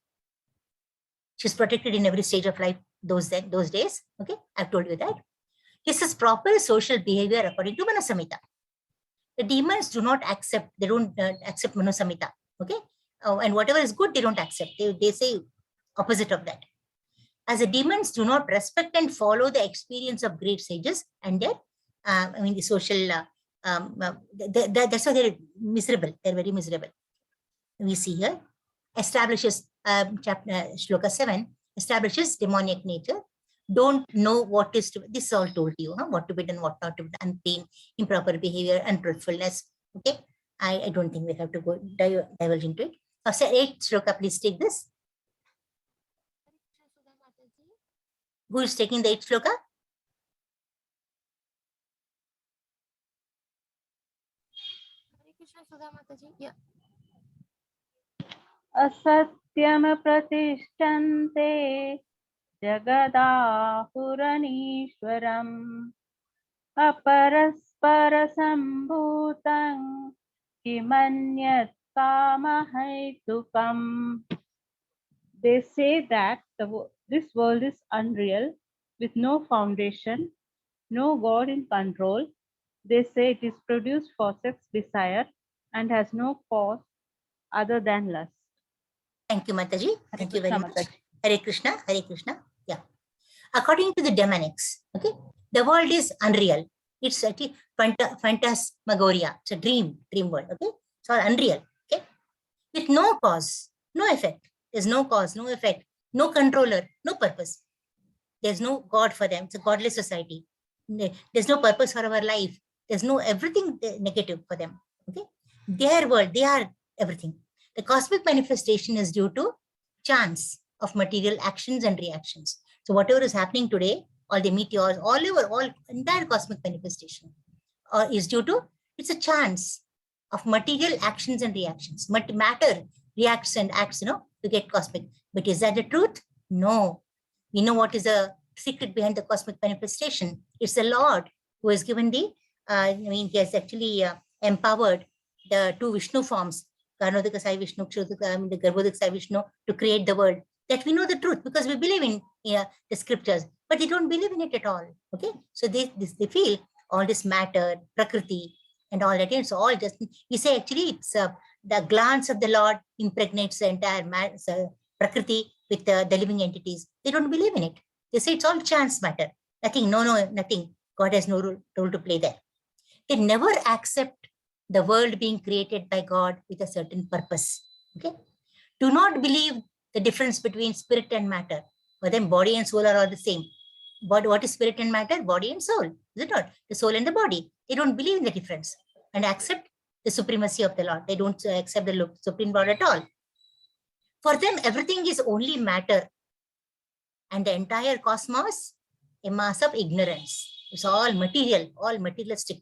she's protected in every stage of life those days. Okay, I've told you that. This is proper social behavior according to Manu Samhita. The demons do not accept, they don't accept Manu Samhita. Okay, and whatever is good, they don't accept. They say opposite of that. As the demons do not respect and follow the experience of great sages and their, the social, that's why they're miserable. They're very miserable. We see here, establishes, Shloka 7, establishes demoniac nature. Don't know what is to, this is all told to you, what to be done, what not to be done, unclean, improper behavior, untruthfulness. Okay, I don't think we have to go divulge into it. Now, say 8 Shloka, please take this. Who is taking the 8th Shloka? Hare Krishna, Sudha Mataji. Yeah. Asatyam pratishthante jagadahuranishwaram aparaspara sambhutam kimanyat kamahaitukam. They say that this world is unreal, with no foundation, no God in control. They say it is produced for sex desire and has no cause other than lust. Thank you, Mataji. Thank you very Krishna, much. Mataji. Hare Krishna, Hare Krishna. Yeah. According to the demonics, okay, the world is unreal. It's a phantasmagoria. It's a dream world. Okay, it's all unreal. Okay, with no cause, no effect. There's no cause, no effect, no controller, no purpose. There's no God for them. It's a godless society. There's no purpose for our life. There's no everything negative for them. Okay, their world, they are everything. The cosmic manifestation is due to chance of material actions and reactions. So whatever is happening today, all the meteors, all entire cosmic manifestation is due to, it's a chance of material actions and reactions. Matter reacts and acts, to get cosmic. But is that the truth? No. We know what is the secret behind the cosmic manifestation. It's the Lord who has given the, he has actually empowered the 2 Vishnu forms, Karnodaka Sai Vishnu, the Garbhodak Sai Vishnu, to create the world. That we know the truth because we believe in the scriptures, but they don't believe in it at all. Okay, so they feel all this matter, prakriti, and all that. It's all just, we say actually it's the glance of the Lord impregnates the entire Prakriti with the living entities. They don't believe in it. They say it's all chance matter. Nothing, nothing. God has no role to play there. They never accept the world being created by God with a certain purpose. Okay. Do not believe the difference between spirit and matter. For them, body and soul are all the same. But what is spirit and matter? Body and soul. Is it not? The soul and the body. They don't believe in the difference and accept the supremacy of the Lord. They don't accept the Supreme Lord at all. For them, everything is only matter. And the entire cosmos, a mass of ignorance. It's all material, all materialistic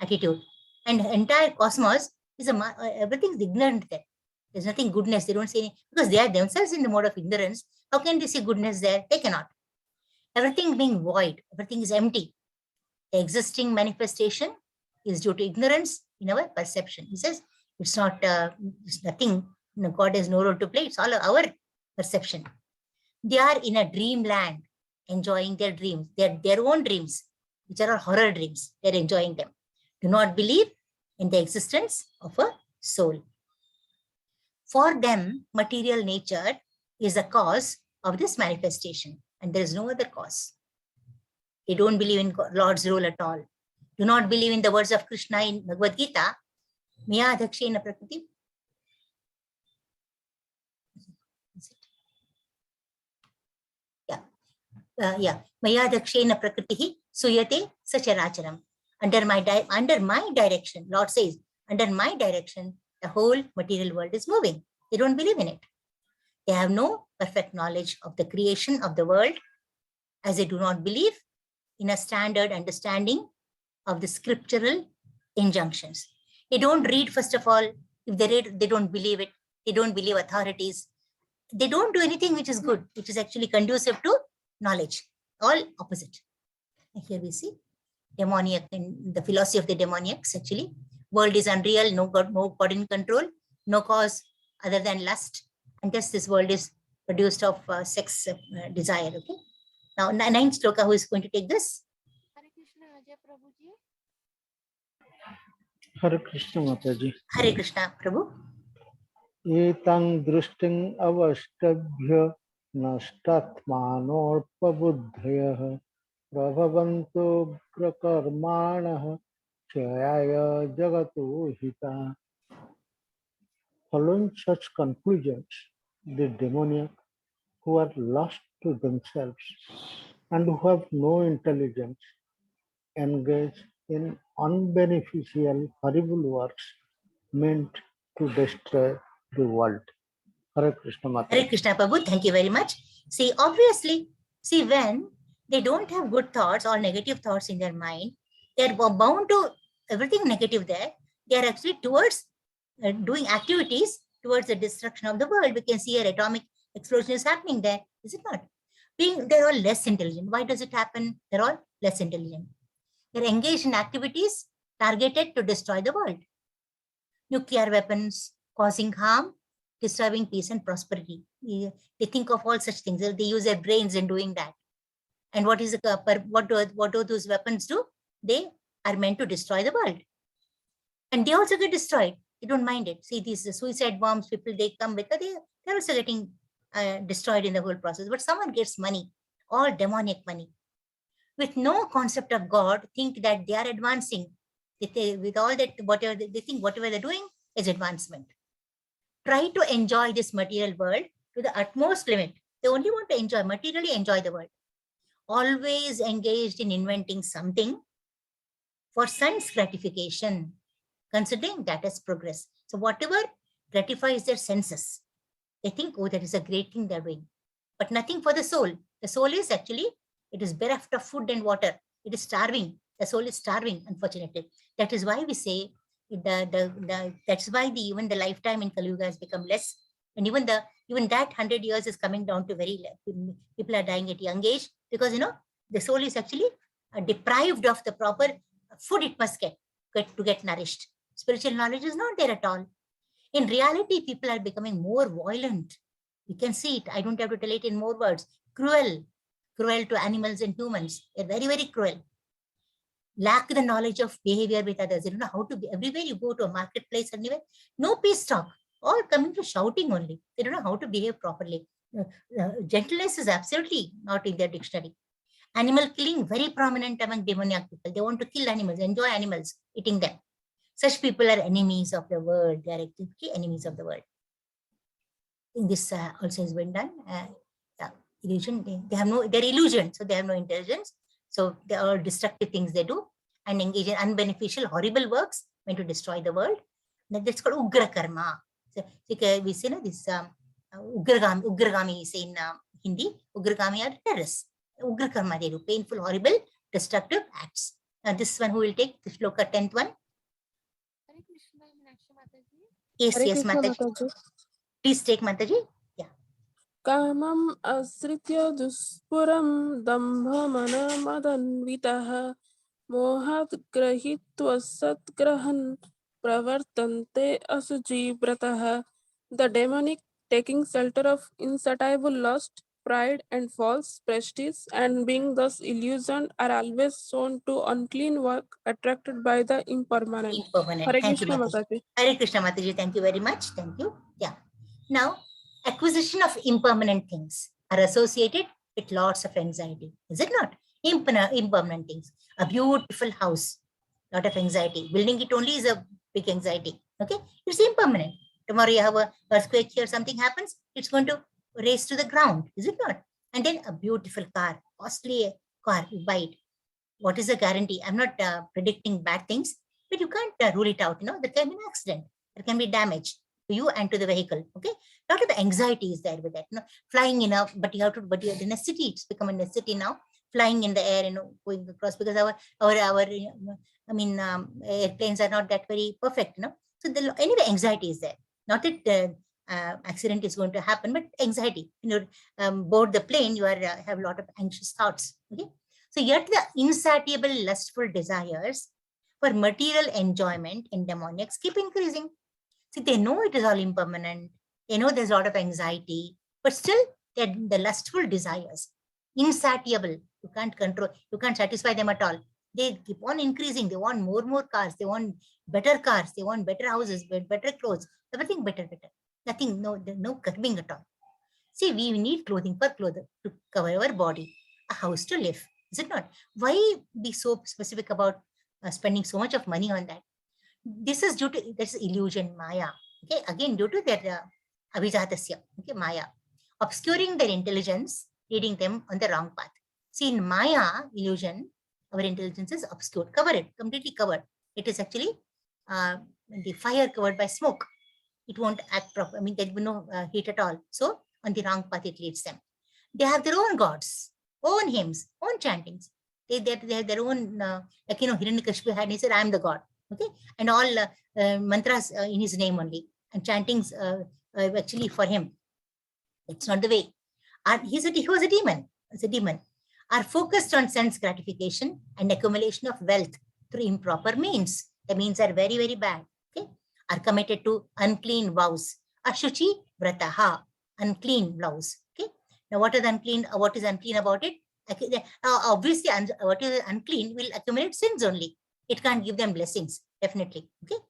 attitude. And the entire cosmos is everything is ignorant there. There's nothing goodness. They don't see any, because they are themselves in the mode of ignorance. How can they see goodness there? They cannot. Everything being void, everything is empty. The existing manifestation is due to ignorance in our perception. He says it's not, it's nothing. God has no role to play. It's all our perception. They are in a dreamland, enjoying their dreams, their own dreams, which are horror dreams. They're enjoying them. Do not believe in the existence of a soul. For them, material nature is the cause of this manifestation, and there is no other cause. They don't believe in Lord's role at all. Do not believe in the words of Krishna in Bhagavad Gita, Maya Adhakshena Prakriti. Maya Adhakshena Prakriti Suyate Sacharacharam. Under my direction, Lord says, under my direction, the whole material world is moving. They don't believe in it. They have no perfect knowledge of the creation of the world, as they do not believe in a standard understanding of the scriptural injunctions. They don't read, first of all. If they read, they don't believe it. They don't believe authorities. They don't do anything which is good, which is actually conducive to knowledge. All opposite. And here we see demoniac, in the philosophy of the demoniacs, actually. World is unreal, no God in control, no cause other than lust. And thus this world is produced of sex desire. Okay. Now, ninth sloka, who is going to take this? Hare Krishna, Ajay Prabhuji. Hare Krishna Mataji. Hare Krishna, Prabhu. Etang drishting avastabhya nastatmanorpabuddhayah prabhavanto grakarmanah chayaya jagato hita. Following such conclusions, the demoniac, who are lost to themselves and who have no intelligence, engage in unbeneficial, horrible works meant to destroy the world. Hare Krishna Mata. Hare Krishna, Prabhu. Thank you very much. See, obviously, when they don't have good thoughts or negative thoughts in their mind, they're bound to everything negative there. They are actually towards doing activities towards the destruction of the world. We can see an atomic explosion is happening there, is it not? They're all less intelligent. Why does it happen? They're all less intelligent. They're engaged in activities targeted to destroy the world. Nuclear weapons causing harm, disturbing peace and prosperity. They think of all such things. They use their brains in doing that. And what do those weapons do? They are meant to destroy the world. And they also get destroyed. They don't mind it. See, these suicide bombs, people they come with, they're also getting destroyed in the whole process. But someone gets money, all demonic money, with no concept of God, think that they are advancing. With all that, whatever they think, whatever they're doing is advancement. Try to enjoy this material world to the utmost limit. They only want to enjoy, materially enjoy the world. Always engaged in inventing something for sense gratification, considering that as progress. So whatever gratifies their senses, they think, oh, that is a great thing they're doing. But nothing for the soul. The soul is actually, it is bereft of food and water. It is starving. The soul is starving, unfortunately. That is why we say, that's why even the lifetime in Kali Yuga has become less. And even that 100 years is coming down to very less. People are dying at young age because, the soul is actually deprived of the proper food it must get to get nourished. Spiritual knowledge is not there at all. In reality, people are becoming more violent. You can see it. I don't have to tell it in more words. Cruel to animals and humans. They're very, very cruel. lack the knowledge of behavior with others. They don't know how to be. Everywhere you go to a marketplace, anywhere, no peace talk. All coming to shouting only. They don't know how to behave properly. Gentleness is absolutely not in their dictionary. Animal killing, very prominent among demoniac people. They want to kill animals, enjoy animals, eating them. Such people are enemies of the world. They are actively enemies of the world. I think this also has been done. Illusion, they have no, they're illusion, so they have no intelligence. So they are all destructive things they do and engage in unbeneficial, horrible works meant to destroy the world. That's called Ugra Karma. So we say this Ugragami is in Hindi. Ugragami are terrorists. Ugra Karma, they do painful, horrible, destructive acts. Now this one who will take the shloka 10th one. Hare Krishna, Meenakshi Mataji. Yes, Hare yes, Krishna, Mataji. Mataji. Please take Mataji. कामम् आश्रित्य दुष्पुरं दम्भमनमदन्वितः मोहात् गृहीत्वा सद्ग्रहन् प्रवर्तन्ते असुचिव्रतः. The demonic taking shelter of insatiable lust, pride and false prestige, and being thus illusioned, are always shown to unclean work attracted by the impermanent. Impermanent. Hare Thank you, Krishna, Mataji. Mataji. Hare Krishna, Mataji. Thank you very much. Thank you. Yeah. Now, acquisition of impermanent things are associated with lots of anxiety. Is it not? Impermanent things. A beautiful house, lot of anxiety. Building it only is a big anxiety. Okay? It's impermanent. Tomorrow you have a earthquake here, something happens, it's going to race to the ground. Is it not? And then a beautiful car, costly car, you buy it. What is the guarantee? I'm not predicting bad things, but you can't rule it out. There can be an accident. There can be damage to you and to the vehicle. Okay, a lot of anxiety is there with that. Flying but you have to. But you're in a city. It's become a city now. Flying in the air, going across, because our airplanes are not that very perfect. So anyway, anxiety is there. Not that accident is going to happen, but anxiety. Board the plane, you have a lot of anxious thoughts. Okay. So yet the insatiable lustful desires for material enjoyment in demoniacs keep increasing. See, they know it is all impermanent. They know there's a lot of anxiety, but still the lustful desires, insatiable, you can't control, you can't satisfy them at all. They keep on increasing. They want more cars. They want better cars. They want better houses, better clothes, everything better. Nothing, no curbing at all. See, we need clothing to cover our body, a house to live. Is it not? Why be so specific about spending so much of money on that? This is due to this illusion, Maya. Okay, again, due to their Avijatasya, okay, Maya, obscuring their intelligence, leading them on the wrong path. See, in Maya illusion, our intelligence is obscured, covered, completely covered. It is actually the fire covered by smoke. It won't act proper. There will be no heat at all. So on the wrong path, it leads them. They have their own gods, own hymns, own chantings. They have their own, Hiranyakashipu had, he said, I am the God. Okay, and all mantras in his name only, and chantings actually for him. It's not the way. He was a demon. It's a demon. Are focused on sense gratification and accumulation of wealth through improper means. The means are very, very bad. Okay, are committed to unclean vows. Ashuchi vrataha, unclean vows. Okay, now what is unclean? What is unclean about it? Obviously, what is unclean will accumulate sins only. It can't give them blessings, definitely. Okay,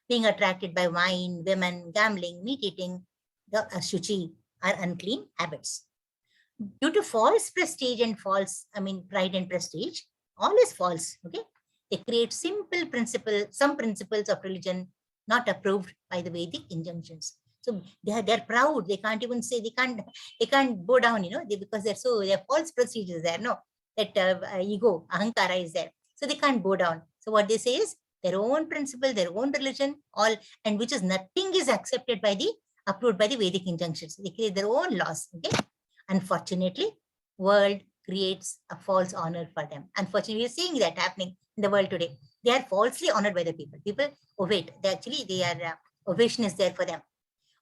being attracted by wine, women, gambling, meat eating, the ashuchi are unclean habits. Due to false prestige and pride and prestige, all is false. Okay, they create some principles of religion not approved by the Vedic injunctions. So they're proud. They can't even say, they can't bow down. Because they're false prestiges there. No, that ego, ahankara is there. So they can't bow down. So what they say is their own principle, their own religion, and which is nothing is accepted approved by the Vedic injunctions. They create their own laws. Okay. Unfortunately, world creates a false honor for them. Unfortunately, we are seeing that happening in the world today. They are falsely honored by the people. People ovate. Ovation is there for them.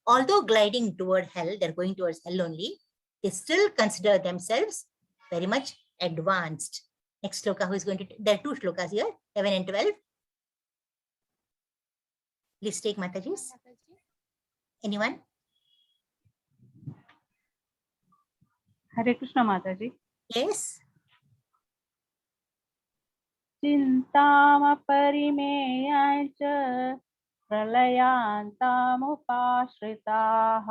Although gliding toward hell, they're going towards hell only, they still consider themselves very much advanced. Next sloka, who is going to, there are two slokas here, 11 and 12. Please take Mataji's. Anyone? Hare Krishna, Mataji. Yes. चिन्तामपरिमेयाञ्च प्रलयान्तामुपाश्रिताः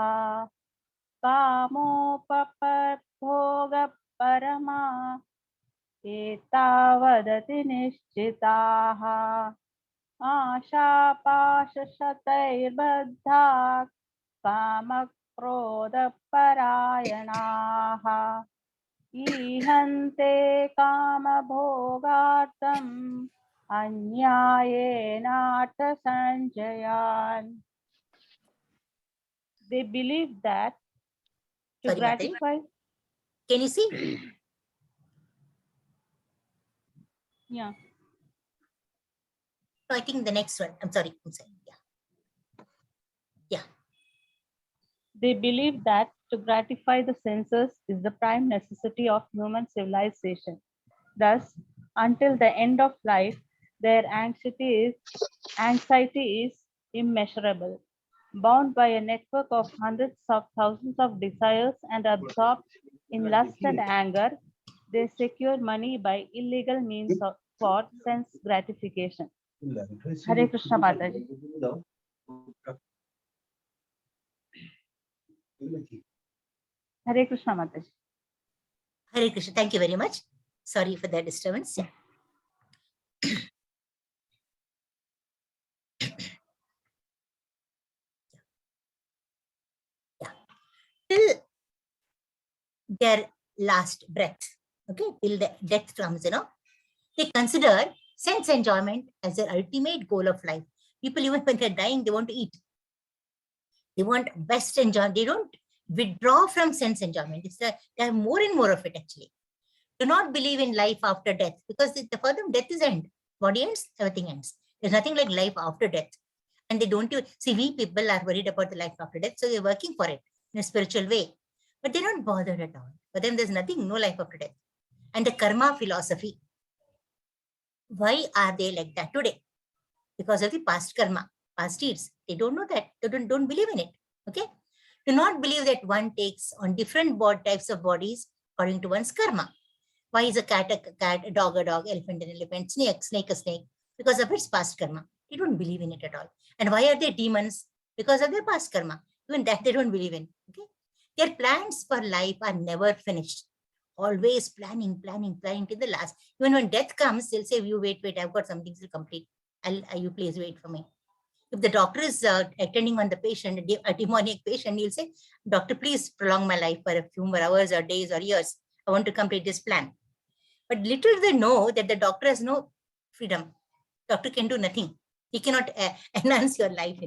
कामोपभोगपरमा एतावदति निश्चिताः आशापाशशतैर्बद्धा कामक्रोधपरायणाः ईहन्ते कामभोगार्थम् अन्यायेनार्थसञ्चयान्. They believe that to Sorry, Mataji. gratify. Can you see? Yeah. No, I think the next one. I'm sorry. Yeah. They believe that to gratify the senses is the prime necessity of human civilization. Thus, until the end of life, their anxiety is immeasurable. Bound by a network of hundreds of thousands of desires and absorbed in lust and anger, they secure money by illegal means for sense gratification. Hare Krishna Mataji. Hare Krishna Mataji. Hare Krishna. Thank you very much. Sorry for the disturbance. Yeah. Till their last breath, okay, till the death comes, they consider sense enjoyment as their ultimate goal of life. People, even when they're dying, they want to eat. They want best enjoyment. They don't withdraw from sense enjoyment. They have more and more of it, actually. Do not believe in life after death, because for them, death is end. Body ends, everything ends. There's nothing like life after death. And they don't see, we people are worried about the life after death, so they're working for it in a spiritual way. But they're not bothered at all. For them, there's nothing, no life after death. And the karma philosophy, why are they like that today? Because of the past karma, past deeds. They don't know that. They don't believe in it. Okay? Do not believe that one takes on different types of bodies according to one's karma. Why is a cat, a dog, elephant, an elephant, snake, a snake? Because of its past karma. They don't believe in it at all. And why are they demons? Because of their past karma. Even that they don't believe in. Okay? Their plans for life are never finished. Always planning to the last. Even when death comes, they'll say, you wait, I've got some things to complete. You please wait for me. If the doctor is attending on the patient, a demonic patient, he'll say, doctor, please prolong my life for a few more hours or days or years. I want to complete this plan. But little do they know that the doctor has no freedom. Doctor can do nothing. He cannot enhance your life,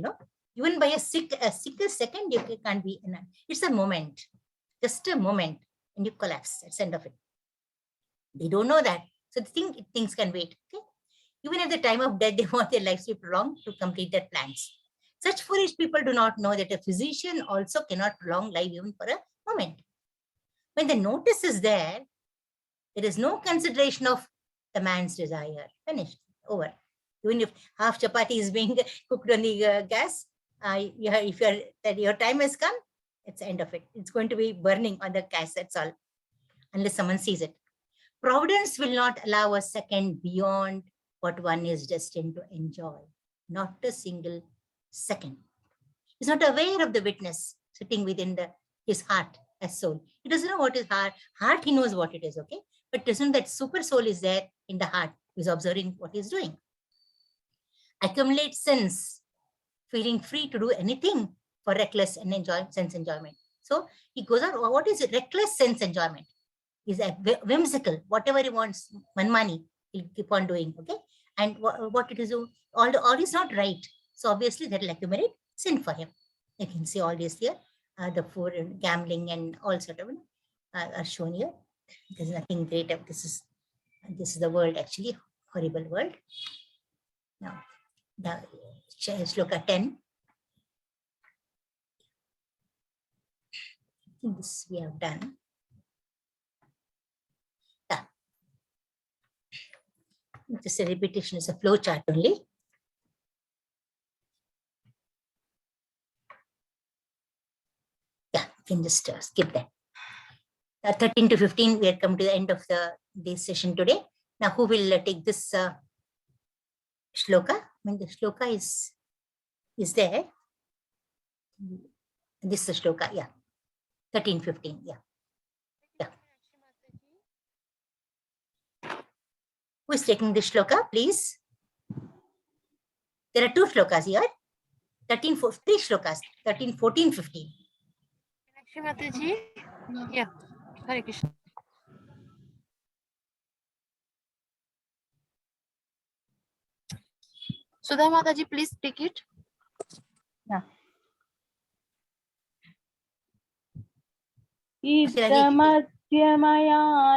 Even by a sicker second, you can't be enhanced. It's a moment. Just a moment. And you collapse. That's the end of it. They don't know that. So they think things can wait. Okay? Even at the time of death, they want their lives to be prolonged to complete their plans. Such foolish people do not know that a physician also cannot prolong life even for a moment. When the notice is there is no consideration of the man's desire. Finished. Over. Even if half chapati is being cooked on the gas, if your time has come, it's the end of it. It's going to be burning on the gas, that's all. Unless someone sees it. Providence will not allow a second beyond what one is destined to enjoy. Not a single second. He's not aware of the witness sitting within his heart as soul. He doesn't know what is heart. Heart, he knows what it is, okay? But doesn't that super soul is there in the heart, who's observing what he's doing. Accumulate sense, feeling free to do anything for reckless and sense enjoyment. So he goes on, what is reckless sense enjoyment? Is whimsical, whatever he wants, money, he'll keep on doing, okay? And what it is, all is not right. So obviously that will accumulate sin for him. You can see all this here, the food, gambling and all sort of are shown here. There's nothing great. This is the world, actually, horrible world. Now, the shloka 10. I think this we have done. Just a repetition, is a flow chart only. Yeah, you can just skip that. 13 to 15, we have come to the end of this session today. Now, who will take this shloka? I mean, the shloka is there. This is the shloka, yeah. 13-15, yeah. Who is taking this shloka, please? There are 2 shlokas here. 3 shlokas, 13, 14, 15. Meenakshi Mataji. Yeah. Hare Krishna. Sudha Mataji, please take it. इदमद्य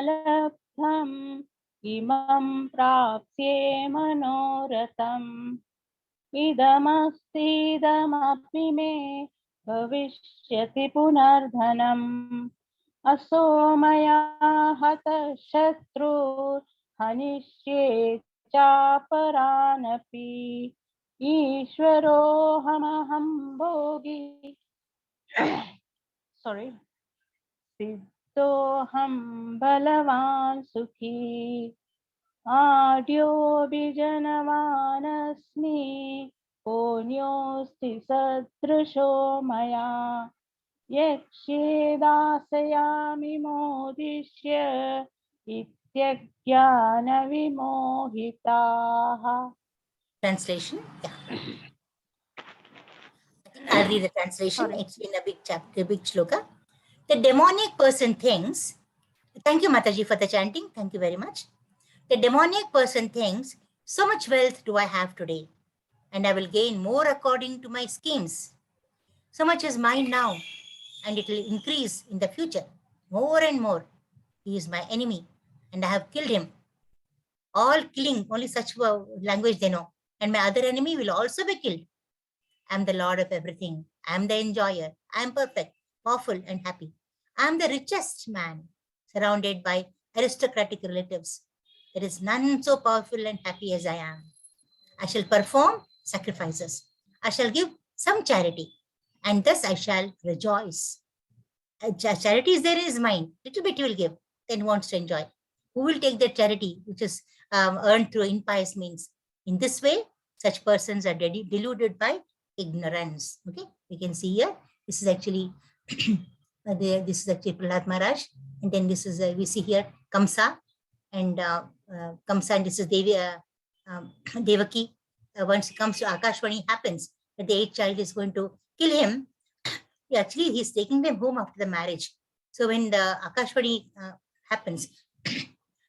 लब्धम् इमं प्राप्स्ये मनोरथम् इदमस्तीदमपि मे भविष्यति पुनर्धनम् असो मया हतः शत्रुः हनिष्ये चापरानपि ईश्वरोऽहमहं भोगी sorry सिद्धोऽहं बलवान् सुखी आढ्योऽपि जनवानस्मि कोऽन्योऽस्ति सदृशो मया यक्ष्ये दास्यामि मोदिष्य इत्यज्ञानविमोहिताः. Translation, yeah. I'll read the translation. Sorry. It's in a big chapter, big shloka. The demonic person thinks, thank you Mataji for the chanting, thank you very much. The demonic person thinks, so much wealth do I have today, and I will gain more according to my schemes. So much is mine now, and it will increase in the future, more and more. He is my enemy, and I have killed him. All killing, only such language they know. And my other enemy will also be killed. I am the Lord of everything. I am the enjoyer. I am perfect, powerful, and happy. I am the richest man, surrounded by aristocratic relatives. There is none so powerful and happy as I am. I shall perform sacrifices. I shall give some charity, and thus I shall rejoice. Charity is there is mine. Little bit you will give, then wants to enjoy. Who will take that charity, which is earned through impious means? In this way, such persons are deluded by ignorance. Okay, we can see here. This is actually this is actually Prahlad Maharaj, and then this is we see here Kamsa, and Kamsa, and this is Devaki. Once he comes to Akashvani, happens that the 8th child is going to kill him. Actually, he's taking them home after the marriage. So when the Akashvani happens,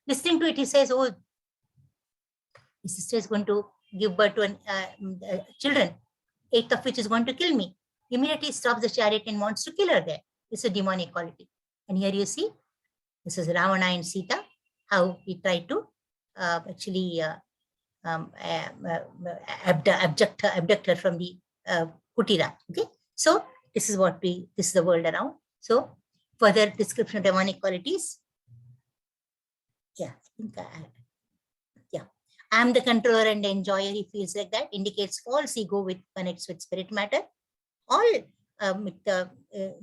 listening to it, he says, "Oh, his sister is going to give birth to children, 8th of which is going to kill me." Immediately stops the chariot and wants to kill her there. It's a demonic quality. And here you see, this is Ravana and Sita, how he tried to actually abduct her from the Kutira. Okay, so this is this is the world around. So further description of demonic qualities. Yeah, I am the controller and the enjoyer. He feels like that. Indicates false ego connects with spirit matter. All with the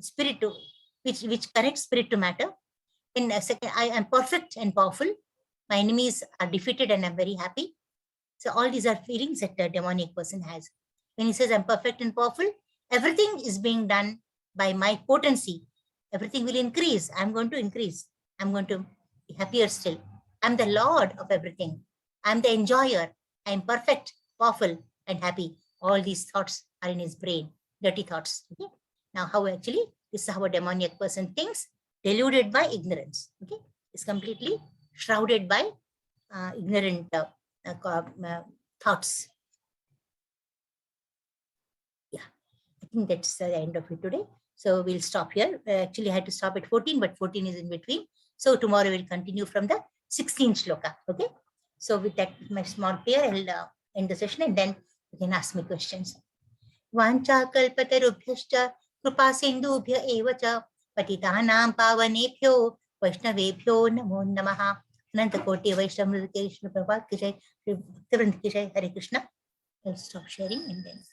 spirit to which connects spirit to matter. And second, I am perfect and powerful. My enemies are defeated and I'm very happy. So all these are feelings that a demonic person has. When he says I'm perfect and powerful, everything is being done by my potency. Everything will increase. I'm going to increase. I'm going to be happier still. I'm the Lord of everything. I'm the enjoyer. I'm perfect, powerful, and happy. All these thoughts are in his brain, dirty thoughts. Okay? Now, how actually, this is how a demoniac person thinks, deluded by ignorance. Okay? It's completely shrouded by ignorant thoughts. Yeah, I think that's the end of it today. So we'll stop here. Actually, I had to stop at 14, but 14 is in between. So tomorrow we'll continue from the 16th shloka. Okay. So with that, my small prayer, I'll end the session and then you can ask me questions. Vancha kalpatarubhyascha kripa sindhubhya eva cha patitanam pavanebhyo vaishnavebhyo namo namaha. Ananta Koti Vaishnava Krishna Prabhat Kishay Kishay Hare Krishna. I'll stop sharing and then.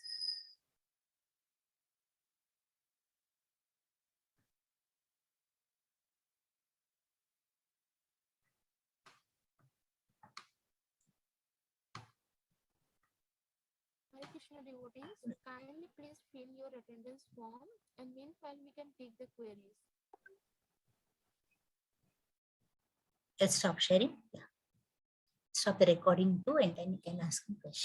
Krishna devotees, kindly please fill your attendance form and meanwhile we can take the queries. Let's stop sharing. Yeah. Stop the recording too, and then you can ask me questions.